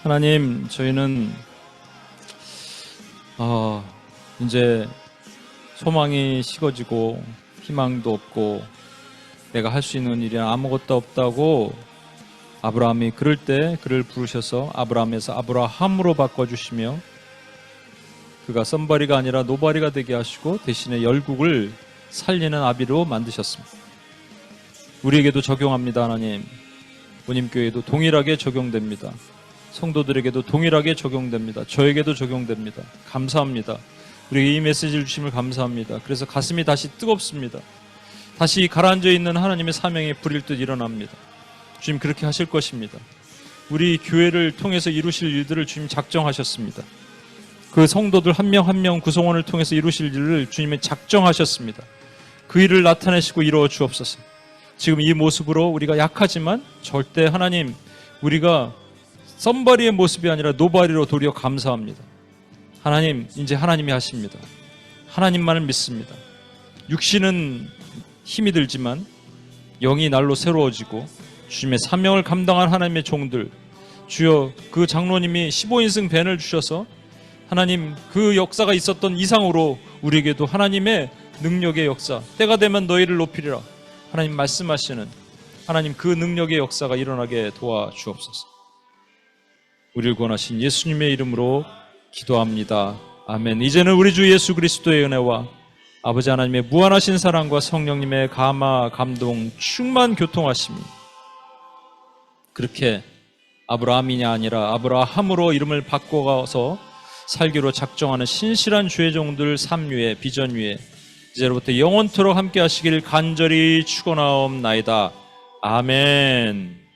하나님, 저희는 이제 소망이 식어지고 희망도 없고 내가 할 수 있는 일이 아무것도 없다고 아브라함이 그럴 때 그를 부르셔서 아브라함에서 아브라함으로 바꿔주시며 그가 썸바리가 아니라 노바리가 되게 하시고 대신에 열국을 살리는 아비로 만드셨습니다. 우리에게도 적용합니다. 하나님, 온임교회도 동일하게 적용됩니다. 성도들에게도 동일하게 적용됩니다. 저에게도 적용됩니다. 감사합니다. 우리에게 이 메시지를 주심을 감사합니다. 그래서 가슴이 다시 뜨겁습니다. 다시 가라앉아 있는 하나님의 사명이 불일 듯 일어납니다. 주님 그렇게 하실 것입니다. 우리 교회를 통해서 이루실 일들을 주님 작정하셨습니다. 그 성도들 한 명 한 명 구성원을 통해서 이루실 일을 주님이 작정하셨습니다. 그 일을 나타내시고 이루어 주옵소서. 지금 이 모습으로 우리가 약하지만 절대 하나님 우리가 썸바리의 모습이 아니라 노바리로 도리어 감사합니다. 하나님 이제 하나님이 하십니다. 하나님만을 믿습니다. 육신은 힘이 들지만 영이 날로 새로워지고 주님의 사명을 감당한 하나님의 종들, 주여 그 장로님이 15인승 밴을 주셔서 하나님 그 역사가 있었던 이상으로 우리에게도 하나님의 능력의 역사, 때가 되면 너희를 높이리라 하나님 말씀하시는 하나님 그 능력의 역사가 일어나게 도와주옵소서. 우리를 구원하신 예수님의 이름으로 기도합니다. 아멘. 이제는 우리 주 예수 그리스도의 은혜와 아버지 하나님의 무한하신 사랑과 성령님의 감화, 감동, 충만 교통하심이 그렇게 아브라함이 아니라 아브라함으로 이름을 바꿔가서 살기로 작정하는 신실한 주의 종들 삶 위에 비전 위에 이제로부터 영원토록 함께 하시길 간절히 축원하옵나이다. 아멘.